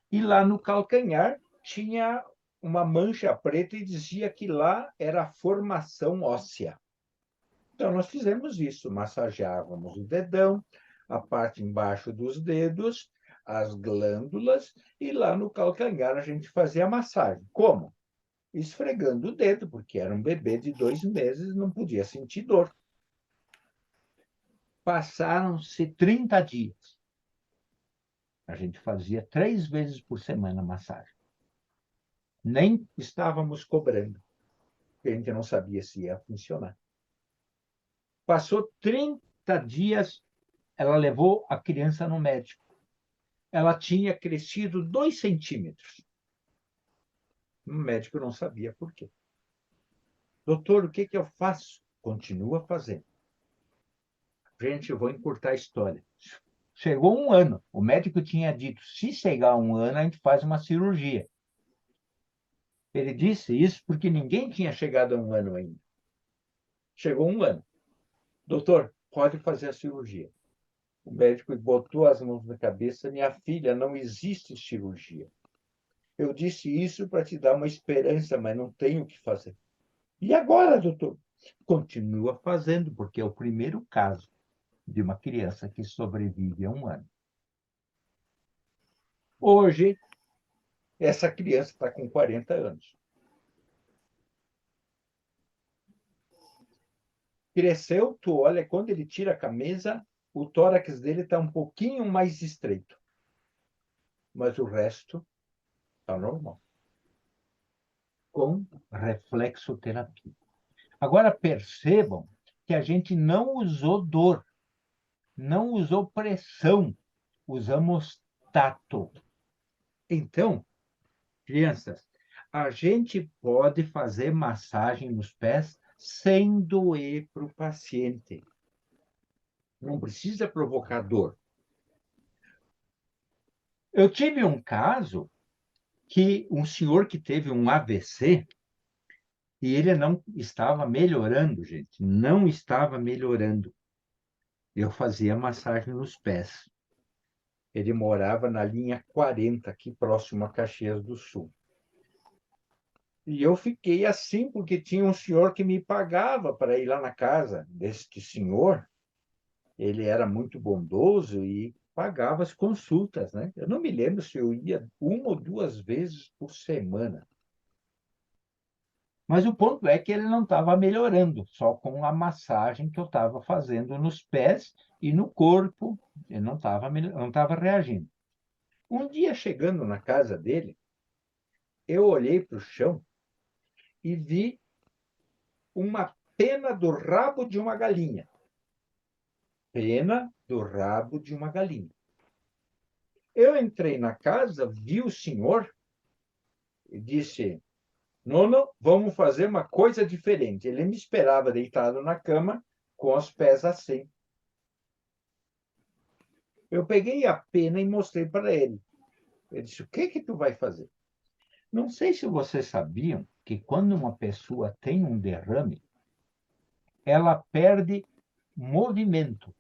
E lá no calcanhar tinha uma mancha preta e dizia que lá era a formação óssea. Então, nós fizemos isso, massageávamos o dedão, a parte embaixo dos dedos, as glândulas, e lá no calcanhar a gente fazia a massagem. Como? Esfregando o dedo, porque era um bebê de 2 meses e não podia sentir dor. Passaram-se 30 dias. A gente fazia 3 vezes por semana massagem. Nem estávamos cobrando, porque a gente não sabia se ia funcionar. Passou 30 dias, ela levou a criança no médico. Ela tinha crescido 2 centímetros. O médico não sabia por quê. Doutor, o que eu faço? Continua fazendo. Gente, eu vou encurtar a história. Chegou 1 ano. O médico tinha dito, se chegar 1 ano, a gente faz uma cirurgia. Ele disse isso porque ninguém tinha chegado a 1 ano ainda. Chegou 1 ano. Doutor, pode fazer a cirurgia. O médico botou as mãos na cabeça. Minha filha, não existe cirurgia. Eu disse isso para te dar uma esperança, mas não tenho o que fazer. E agora, doutor? Continua fazendo, porque é o primeiro caso de uma criança que sobrevive a 1 ano. Hoje, essa criança está com 40 anos. Cresceu, tu olha, quando ele tira a camisa, o tórax dele está um pouquinho mais estreito. Mas o resto está normal. Com reflexoterapia. Agora percebam que a gente não usou dor, não usou pressão, usamos tato. Então, crianças, a gente pode fazer massagem nos pés sem doer para o paciente. Não precisa provocar dor. Eu tive um caso que um senhor que teve um AVC e ele não estava melhorando, gente, não estava melhorando. Eu fazia massagem nos pés. Ele morava na linha 40, aqui próximo a Caxias do Sul. E eu fiquei assim, porque tinha um senhor que me pagava para ir lá na casa deste senhor. Ele era muito bondoso e pagava as consultas, né? Eu não me lembro se eu ia 1 ou 2 vezes por semana. Mas o ponto é que ele não estava melhorando, só com a massagem que eu estava fazendo nos pés e no corpo, ele não estava reagindo. Um dia, chegando na casa dele, eu olhei para o chão e vi uma pena do rabo de uma galinha. Pena do rabo de uma galinha. Eu entrei na casa, vi o senhor e disse: Nono, vamos fazer uma coisa diferente. Ele me esperava deitado na cama, com os pés assim. Eu peguei a pena e mostrei para ele. Ele disse: o que tu vai fazer? Não sei se vocês sabiam que quando uma pessoa tem um derrame, ela perde movimento,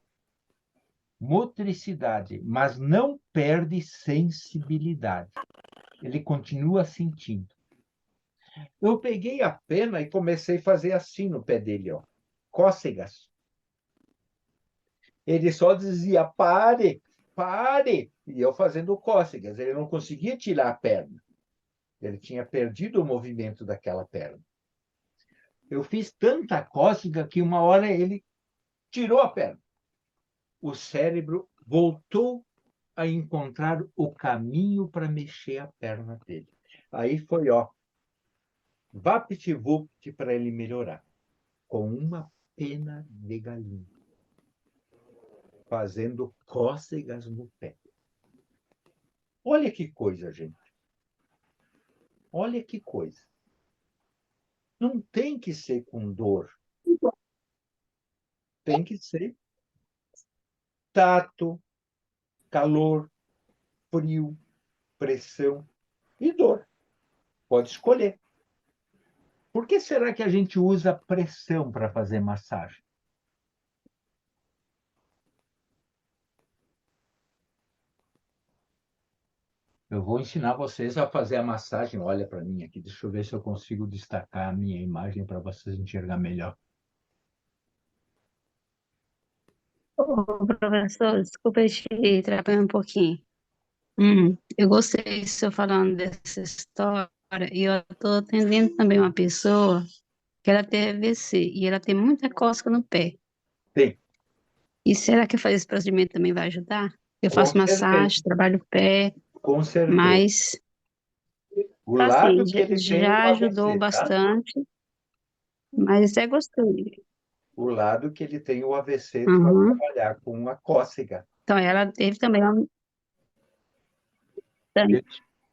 motricidade, mas não perde sensibilidade. Ele continua sentindo. Eu peguei a pena e comecei a fazer assim no pé dele, ó, cócegas. Ele só dizia, pare, pare, e eu fazendo cócegas. Ele não conseguia tirar a perna. Ele tinha perdido o movimento daquela perna. Eu fiz tanta cócega que uma hora ele tirou a perna. O cérebro voltou a encontrar o caminho para mexer a perna dele. Aí foi, ó, vapt-vupt para ele melhorar, com uma pena de galinha, fazendo cócegas no pé. Olha que coisa, gente. Olha que coisa. Não tem que ser com dor. Tem que ser tato, calor, frio, pressão e dor. Pode escolher. Por que será que a gente usa pressão para fazer massagem? Eu vou ensinar vocês a fazer a massagem. Olha para mim aqui, deixa eu ver se eu consigo destacar a minha imagem para vocês enxergar melhor. Ô, professor, desculpa eu te atrapalhar um pouquinho. Eu gostei do senhor falando dessa história e eu estou atendendo também uma pessoa que ela tem AVC e ela tem muita cócega no pé. Tem, E será que fazer esse procedimento também vai ajudar? Eu com faço certeza, massagem, trabalho o pé, com certeza. mas O assim, lado que ele tem o já ajudou AVC, tá? bastante, mas é gostei. O lado que ele tem o AVC, tu vai Uhum. trabalhar com uma cócega. Então, ela teve também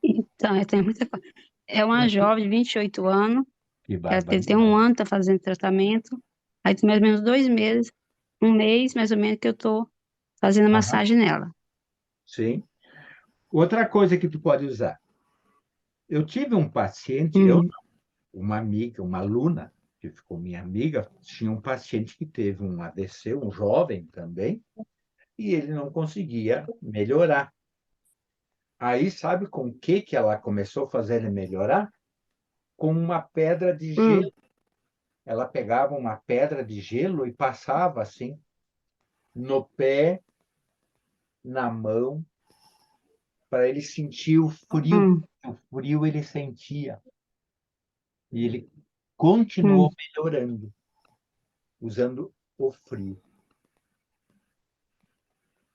então, ela tem muita coisa. É uma jovem de 28 anos. Que Ela tem um barbaridade. ano, tá fazendo tratamento. Aí tem mais ou menos 2 meses, um mês mais ou menos que eu tô fazendo Aham, massagem nela. sim. Outra coisa que tu pode usar. Eu tive um paciente, Hum, uma amiga, uma aluna, que ficou minha amiga, tinha um paciente que teve um AVC, um jovem também, e ele não conseguia melhorar. Aí, sabe com o que ela começou a fazer ele melhorar? Com uma pedra de hum, gelo. Ela pegava uma pedra de gelo e passava assim no pé, na mão, para ele sentir o frio. hum, O frio ele sentia. E ele continuou hum. melhorando, usando o frio.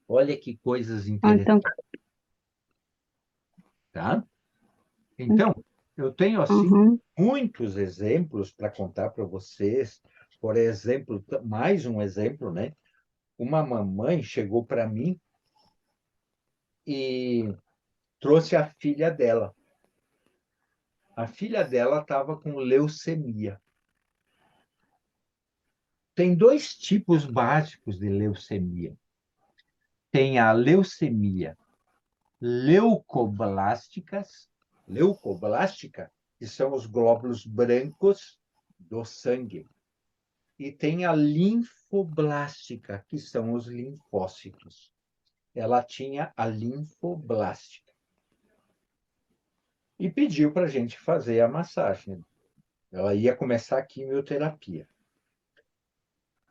Olha que coisas Ah, então, interessantes, tá? Então, eu tenho, assim, uhum, muitos exemplos para contar para vocês. Por exemplo, mais um exemplo, né? Uma mamãe chegou para mim e trouxe a filha dela. A filha dela estava com leucemia. Tem dois tipos básicos de leucemia. Tem a leucemia leucoblástica, que são os glóbulos brancos do sangue. E tem a linfoblástica, que são os linfócitos. Ela tinha a linfoblástica. E pediu para a gente fazer a massagem. Ela ia começar a quimioterapia.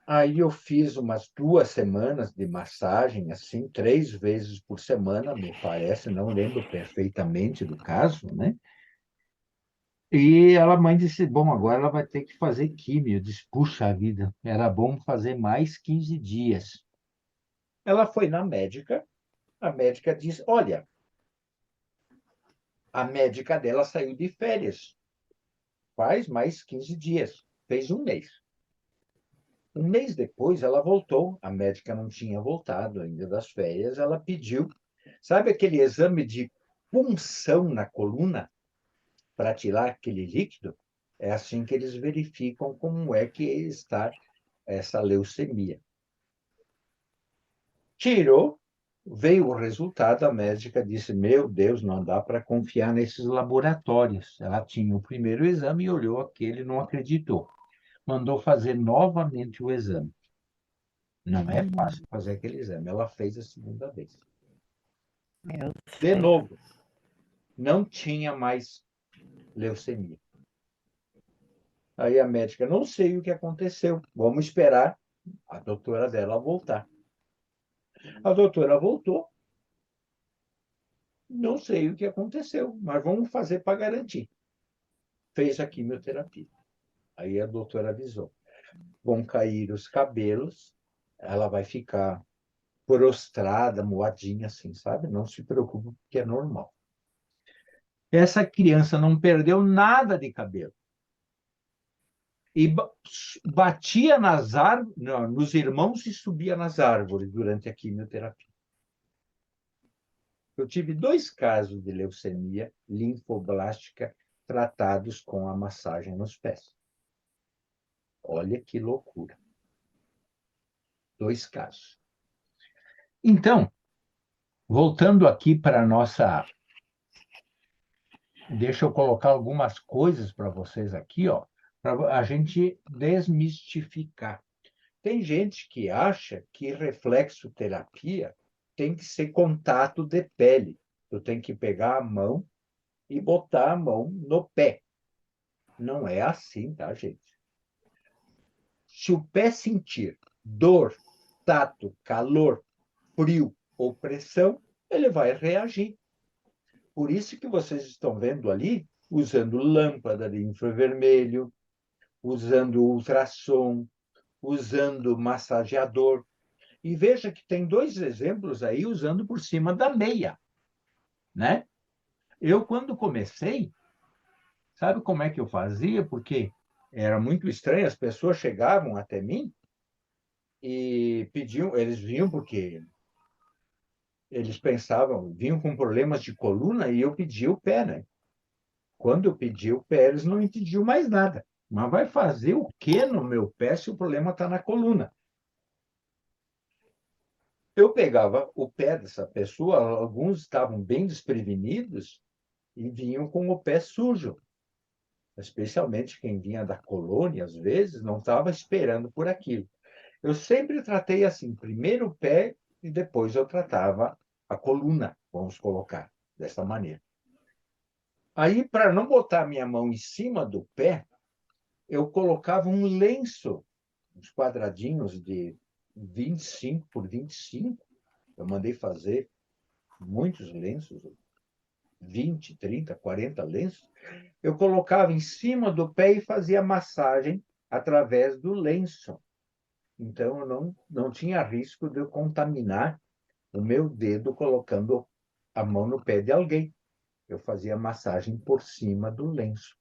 Aí eu fiz umas 2 semanas de massagem, assim, 3 vezes por semana, me parece, não lembro perfeitamente do caso, né? E ela, mãe, disse, bom, agora ela vai ter que fazer químio. Eu disse, puxa vida, era bom fazer mais 15 dias. Ela foi na médica, a médica disse, olha, a médica dela saiu de férias, faz mais 15 dias, fez um mês. Um mês depois, ela voltou, a médica não tinha voltado ainda das férias, ela pediu, sabe aquele exame de punção na coluna para tirar aquele líquido? É assim que eles verificam como é que está essa leucemia. Tirou, veio o resultado, a médica disse, meu Deus, não dá para confiar nesses laboratórios. Ela tinha o primeiro exame e olhou aquele e não acreditou. Mandou fazer novamente o exame. Não é fácil fazer aquele exame. Ela fez a segunda vez. Eu De sei. novo, não tinha mais leucemia. Aí a médica, não sei o que aconteceu, vamos esperar a doutora dela voltar. A doutora voltou, não sei o que aconteceu, mas vamos fazer para garantir. Fez a quimioterapia. Aí a doutora avisou, vão cair os cabelos, ela vai ficar prostrada, moadinha assim, sabe? Não se preocupe, porque é normal. Essa criança não perdeu nada de cabelo. E batia nas árvores, nos irmãos e subia nas árvores durante a quimioterapia. Eu tive 2 casos de leucemia linfoblástica tratados com a massagem nos pés. Olha que loucura. 2 casos. Então, voltando aqui para a nossa... Deixa eu colocar algumas coisas para vocês aqui, ó, para a gente desmistificar. Tem gente que acha que reflexoterapia tem que ser contato de pele. Eu tenho que pegar a mão e botar a mão no pé. Não é assim, tá, gente? Se o pé sentir dor, tato, calor, frio ou pressão, ele vai reagir. Por isso que vocês estão vendo ali, usando lâmpada de infravermelho, usando ultrassom, usando massageador. E veja que tem 2 exemplos aí usando por cima da meia, né? Eu, quando comecei, sabe como é que eu fazia? Porque era muito estranho, as pessoas chegavam até mim e pediam, eles vinham porque eles pensavam, vinham com problemas de coluna e eu pedia o pé, né? Quando eu pedi o pé, eles não entendiam mais nada. Mas vai fazer o quê no meu pé se o problema está na coluna? Eu pegava o pé dessa pessoa, alguns estavam bem desprevenidos e vinham com o pé sujo. Especialmente quem vinha da colônia, às vezes, não estava esperando por aquilo. Eu sempre tratei assim, primeiro o pé e depois eu tratava a coluna, vamos colocar dessa maneira. Aí, para não botar a minha mão em cima do pé, eu colocava um lenço, uns quadradinhos de 25 por 25. Eu mandei fazer muitos lenços, 20, 30, 40 lenços. Eu colocava em cima do pé e fazia massagem através do lenço. Então, eu não tinha risco de eu contaminar o meu dedo colocando a mão no pé de alguém. Eu fazia massagem por cima do lenço.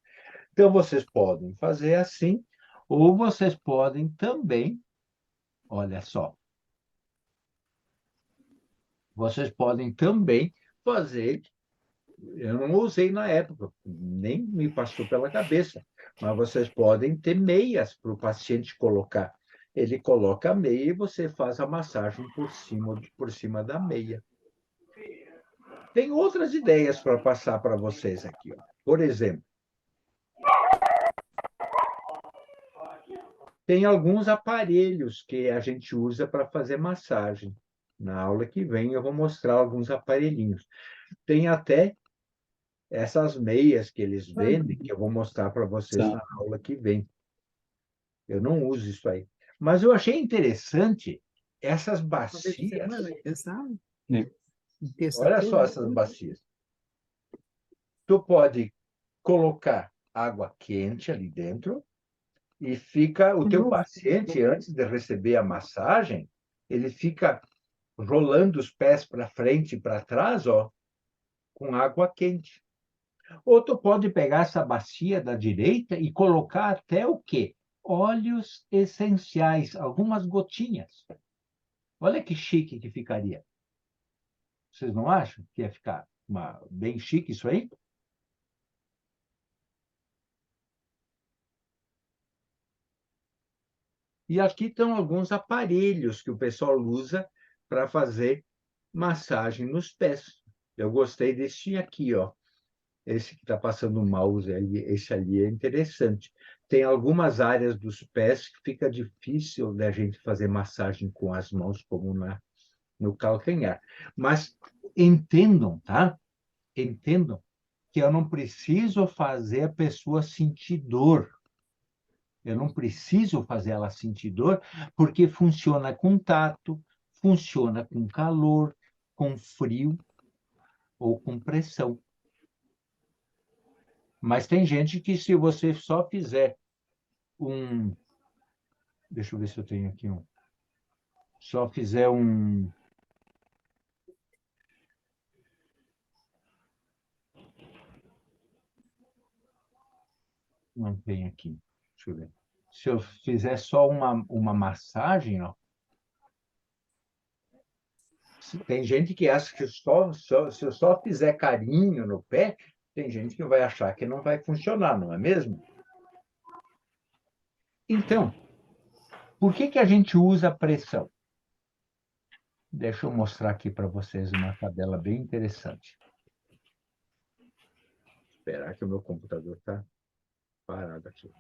Então, vocês podem fazer assim, ou vocês podem também, olha só, vocês podem também fazer, eu não usei na época, nem me passou pela cabeça, mas vocês podem ter meias para o paciente colocar. Ele coloca a meia e você faz a massagem por cima da meia. Tem outras ideias para passar para vocês aqui, ó. Por exemplo, tem alguns aparelhos que a gente usa para fazer massagem. Na aula que vem eu vou mostrar alguns aparelhinhos. Tem até essas meias que eles vendem, que eu vou mostrar para vocês na aula que vem. Eu não uso isso aí. Mas eu achei interessante essas bacias. Olha só essas bacias. Tu pode colocar água quente ali dentro e fica o teu paciente, antes de receber a massagem, ele fica rolando os pés para frente e para trás, ó, com água quente. Ou tu pode pegar essa bacia da direita e colocar até o quê? Óleos essenciais, algumas gotinhas. Olha que chique que ficaria. Vocês não acham que ia ficar bem chique isso aí? E aqui estão alguns aparelhos que o pessoal usa para fazer massagem nos pés. Eu gostei desse aqui, ó. Esse que está passando o mouse, esse ali é interessante. Tem algumas áreas dos pés que fica difícil da gente fazer massagem com as mãos, como no calcanhar. Mas entendam, tá? Entendam que eu não preciso fazer a pessoa sentir dor. Eu não preciso fazer ela sentir dor, porque funciona com tato, funciona com calor, com frio ou com pressão. Mas tem gente que, se você só fizer um... Deixa eu ver se eu tenho aqui um... Só fizer um... Não tem aqui. Deixa eu ver. Se eu fizer só uma massagem, ó, tem gente que acha que se eu só fizer carinho no pé, tem gente que vai achar que não vai funcionar, não é mesmo? Então, por que a gente usa pressão? Deixa eu mostrar aqui para vocês uma tabela bem interessante. Esperar que o meu computador está parado aqui.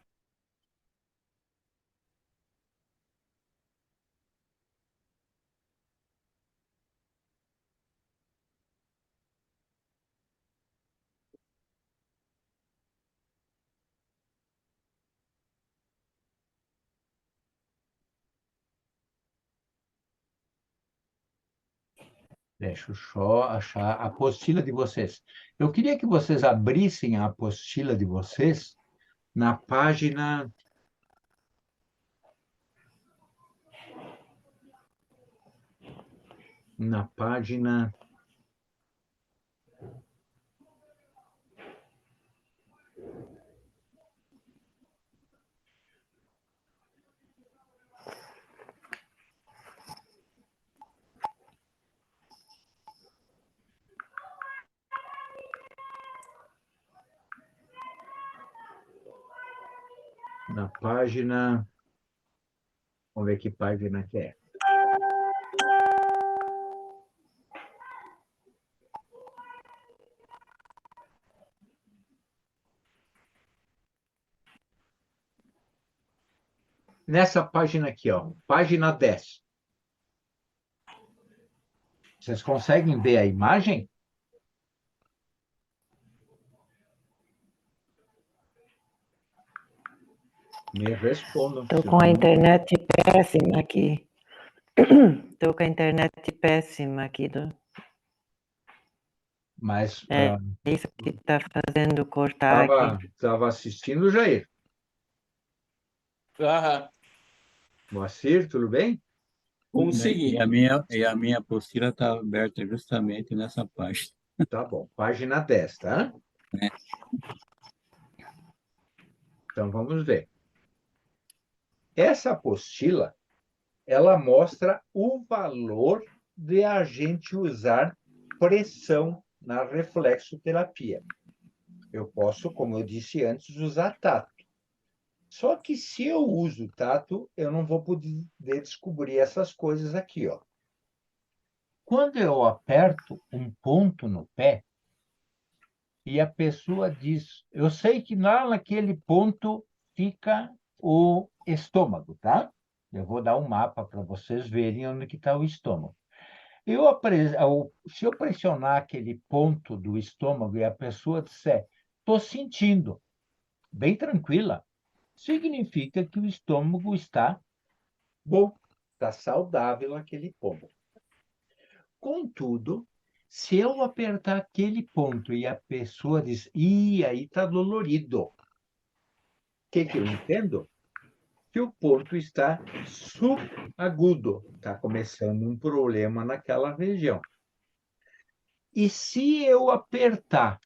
Deixa eu só achar a apostila de vocês. Eu queria que vocês abrissem a apostila de vocês na página... Na página... Na página... Vamos ver que página que é. Nessa página aqui, ó, página 10. Vocês conseguem ver a imagem? Me respondam. Estou com a internet péssima aqui. Estou com a internet péssima aqui. Mas É isso que está fazendo cortar aqui. estava assistindo, Jair. Aham, Moacir, tudo bem? consegui. E a minha apostila está aberta justamente nessa página. Tá bom. Página 10, tá? É. Então, vamos ver. Essa apostila, ela mostra o valor de a gente usar pressão na reflexoterapia. Eu posso, como eu disse antes, usar tato. Só que se eu uso tato, eu não vou poder descobrir essas coisas aqui, ó. Quando eu aperto um ponto no pé e a pessoa diz, eu sei que lá naquele ponto fica o estômago, tá? Eu vou dar um mapa para vocês verem onde que está o estômago. Se eu pressionar aquele ponto do estômago e a pessoa disser, estou sentindo, bem tranquila, significa que o estômago está bom, está saudável aquele ponto. Contudo, se eu apertar aquele ponto e a pessoa diz, aí está dolorido, o que eu entendo? Que o ponto está subagudo, está começando um problema naquela região. E se eu apertar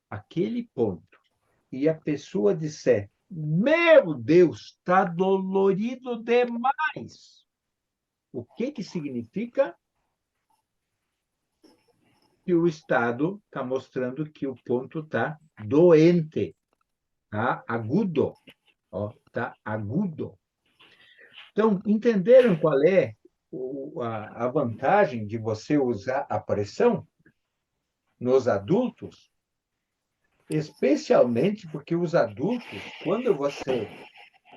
aquele ponto e a pessoa disser, meu Deus, está dolorido demais, o que significa? Que o estado está mostrando que o ponto está doente, está agudo, está agudo. Então, entenderam qual é a vantagem de você usar a pressão nos adultos? Especialmente porque os adultos, quando você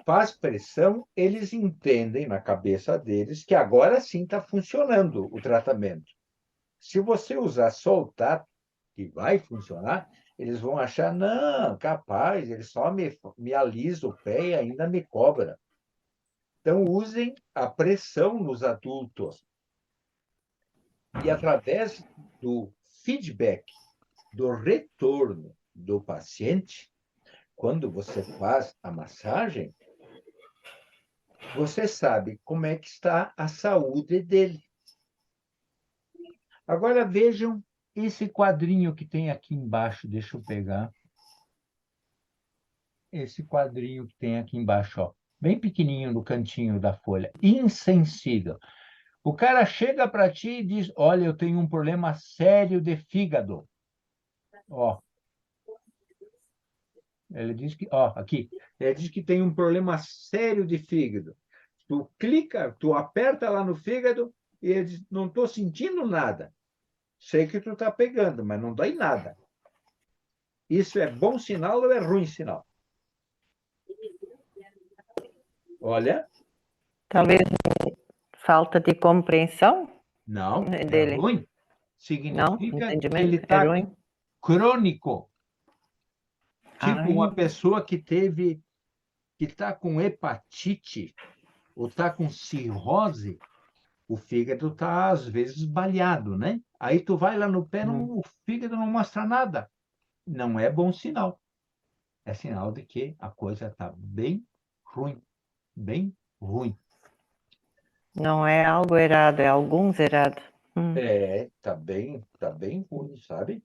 faz pressão, eles entendem na cabeça deles que agora sim está funcionando o tratamento. Se você usar só o tato, que vai funcionar, Eles vão achar, não, capaz, ele só me alisa o pé e ainda me cobra. Então, usem a pressão nos adultos. E através do feedback, do retorno do paciente, quando você faz a massagem, você sabe como é que está a saúde dele. Agora vejam esse quadrinho que tem aqui embaixo. Deixa eu pegar. Esse quadrinho que tem aqui embaixo, ó, bem pequenininho no cantinho da folha. Insensível. O cara chega para ti e diz: olha, eu tenho um problema sério de fígado. Ó, ele diz que, ó, aqui, ele diz que tem um problema sério de fígado. Tu clica, tu aperta lá no fígado e ele diz: não estou sentindo nada. Sei que tu está pegando, mas não dói nada. Isso é bom sinal ou é ruim sinal? Olha, Talvez falta de compreensão não, é dele. ruim. Não, Significa que ele entendimento, é está ruim. crônico. Tipo uma Ai, pessoa que está com hepatite ou está com cirrose, o fígado está, às vezes, baleado, né? Aí tu vai lá no pé, o fígado não mostra nada. Não é bom sinal. É sinal de que a coisa está bem ruim. Bem ruim. não é algo errado, é alguns errado. Tá bem ruim, sabe?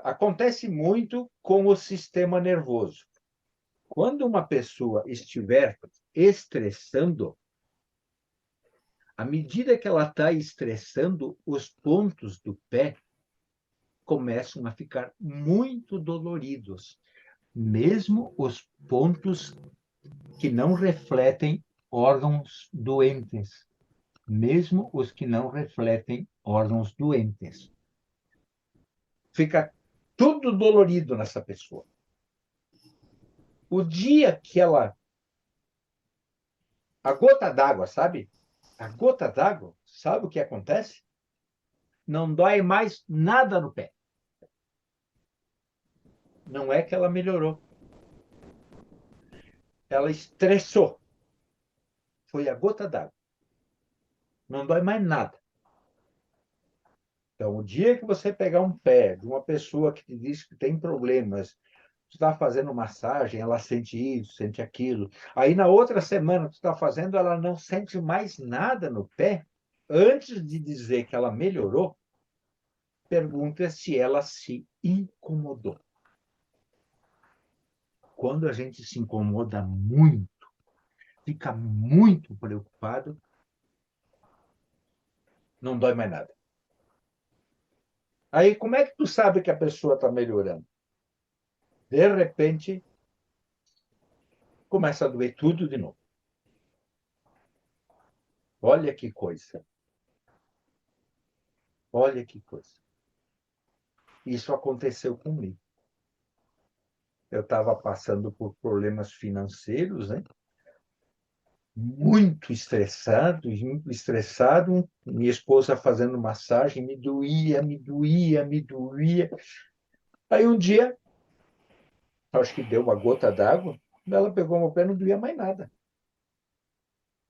Acontece muito com o sistema nervoso. Quando uma pessoa estiver estressando, à medida que ela está estressando, os pontos do pé começam a ficar muito doloridos, mesmo os pontos que não refletem órgãos doentes, mesmo os que não refletem órgãos doentes. Fica tudo dolorido nessa pessoa. O dia que ela... A gota d'água, sabe? A gota d'água, sabe o que acontece? Não dói mais nada no pé. Não é que ela melhorou. Ela estressou. Foi a gota d'água. Não dói mais nada. Então, o dia que você pegar um pé de uma pessoa que te diz que tem problemas, tu está fazendo massagem, ela sente isso, sente aquilo. Aí, na outra semana, tu está fazendo, ela não sente mais nada no pé. Antes de dizer que ela melhorou, pergunta se ela se incomodou. Quando a gente se incomoda muito, fica muito preocupado, não dói mais nada. Aí, como é que tu sabe que a pessoa está melhorando? De repente, começa a doer tudo de novo. Olha que coisa. Olha que coisa. Isso aconteceu comigo. Eu estava passando por problemas financeiros, né? Muito estressado, muito estressado. Minha esposa fazendo massagem, me doía, me doía, me doía. Aí um dia, acho que deu uma gota d'água, ela pegou meu pé, não doía mais nada.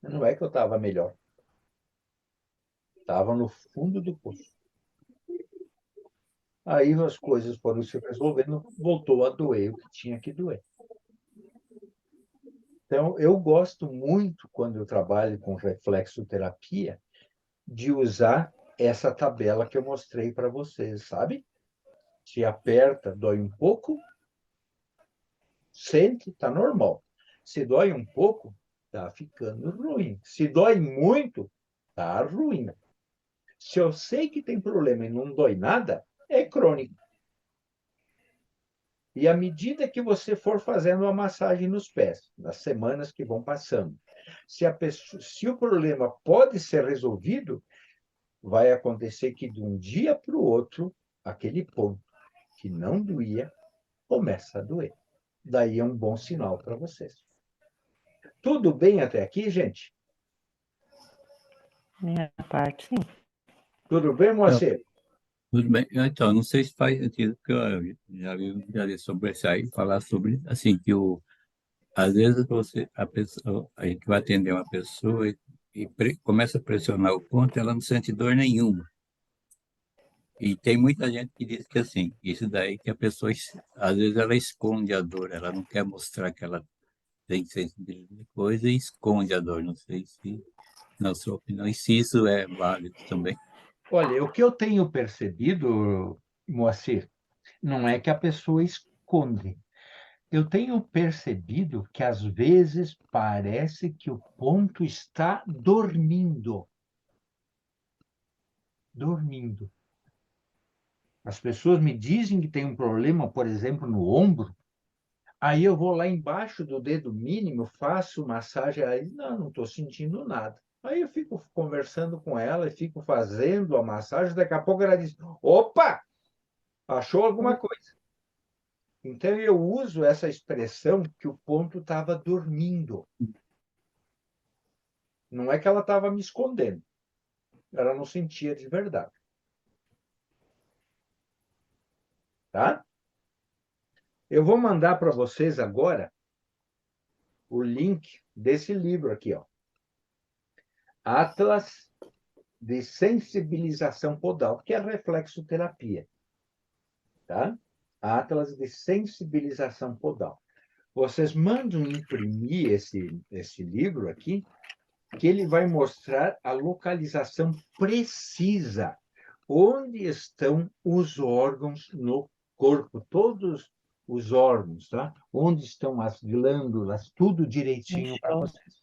Não é que eu estava melhor. Estava no fundo do poço. Aí as coisas foram se resolvendo, voltou a doer o que tinha que doer. Então, eu gosto muito, quando eu trabalho com reflexoterapia, de usar essa tabela que eu mostrei para vocês, sabe? Se aperta, dói um pouco, sente, está normal. Se dói um pouco, está ficando ruim. Se dói muito, está ruim. Se eu sei que tem problema e não dói nada, é crônico. E à medida que você for fazendo a massagem nos pés, nas semanas que vão passando, se o problema pode ser resolvido, vai acontecer que de um dia para o outro, aquele ponto que não doía, começa a doer. Daí é um bom sinal para vocês. Tudo bem até aqui, gente? Minha parte, sim. Tudo bem, Moacir? Tudo bem. Então, não sei se faz sentido, porque eu já vi sobre isso aí, falar sobre, assim, que às vezes a gente vai atender uma pessoa e começa a pressionar o ponto, ela não sente dor nenhuma. E tem muita gente que diz que, assim, isso daí que a pessoa, às vezes ela esconde a dor, ela não quer mostrar que ela tem sensibilidade de coisa e esconde a dor. Não sei se, na sua opinião, e se isso é válido também. Olha, o que eu tenho percebido, Moacir, não é que a pessoa esconde. Eu tenho percebido que às vezes parece que o ponto está dormindo. Dormindo. As pessoas me dizem que tem um problema, por exemplo, no ombro. Aí eu vou lá embaixo do dedo mínimo, faço massagem, aí não estou sentindo nada. Aí eu fico conversando com ela e fico fazendo a massagem, daqui a pouco ela diz, opa, achou alguma coisa. Então eu uso essa expressão que o ponto estava dormindo. Não é que ela estava me escondendo, ela não sentia de verdade. Tá? Eu vou mandar para vocês agora o link desse livro aqui, ó. Atlas de Sensibilização Podal, que é reflexoterapia, tá? Atlas de Sensibilização Podal. Vocês mandam imprimir esse livro aqui, que ele vai mostrar a localização precisa, onde estão os órgãos no corpo, todos os órgãos, tá? Onde estão as glândulas, tudo direitinho para vocês.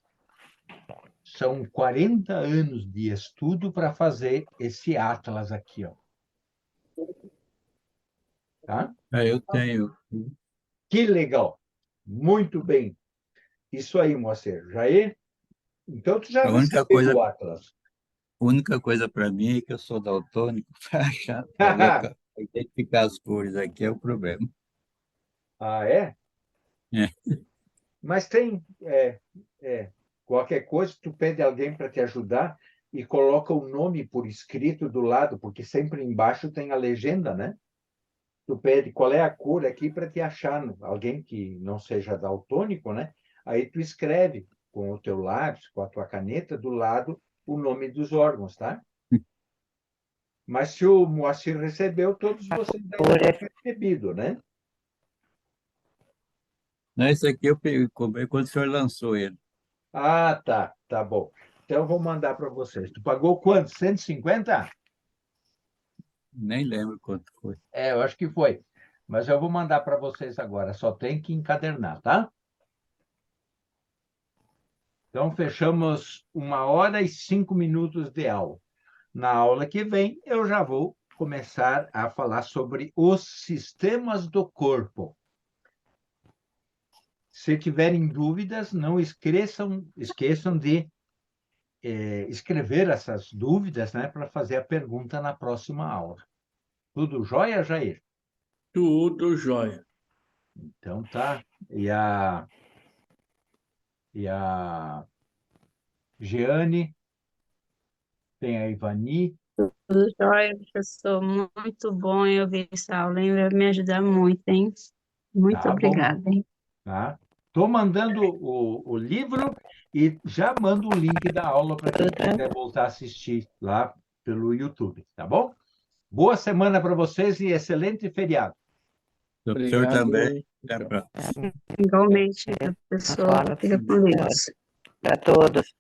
São 40 anos de estudo para fazer esse atlas aqui, ó. Tá? Eu tenho. Que legal! Muito bem. Isso aí, Moacir. Jair? Então, tu já A única recebeu coisa, o atlas. única coisa para mim é que eu sou daltônico, para ver, pra identificar as cores aqui é o problema. Ah, é? É. Mas tem qualquer coisa, tu pede alguém para te ajudar e coloca o nome por escrito do lado, porque sempre embaixo tem a legenda, né? Tu pede qual é a cor aqui para te achar, alguém que não seja daltônico, né? Aí tu escreve com o teu lápis, com a tua caneta, do lado o nome dos órgãos, tá? Mas se o Moacir recebeu, todos vocês devem ter recebido, né? Não, esse aqui eu comprei quando o senhor lançou ele. Ah, tá. Tá bom. Então eu vou mandar para vocês. Tu pagou quanto? 150? Nem lembro quanto foi. Eu acho que foi. Mas eu vou mandar para vocês agora. Só tem que encadernar, tá? Então, fechamos 1h05 de aula. Na aula que vem, eu já vou começar a falar sobre os sistemas do corpo. Se tiverem dúvidas, não esqueçam de escrever essas dúvidas, né, para fazer a pergunta na próxima aula. Tudo jóia, Jair? Tudo jóia. Então tá. E a Jeane, tem a Ivani. Tudo jóia, professor. Muito bom eu ouvir essa aula, hein? Vai me ajudar muito, hein? Muito Tá bom. obrigada, hein? Tá? Estou mandando o livro e já mando o link da aula para quem quiser voltar a assistir lá pelo YouTube, tá bom? Boa semana para vocês e excelente feriado. O senhor Obrigado. também. Até a próxima. Igualmente, professor. Fica com Deus. Para todos.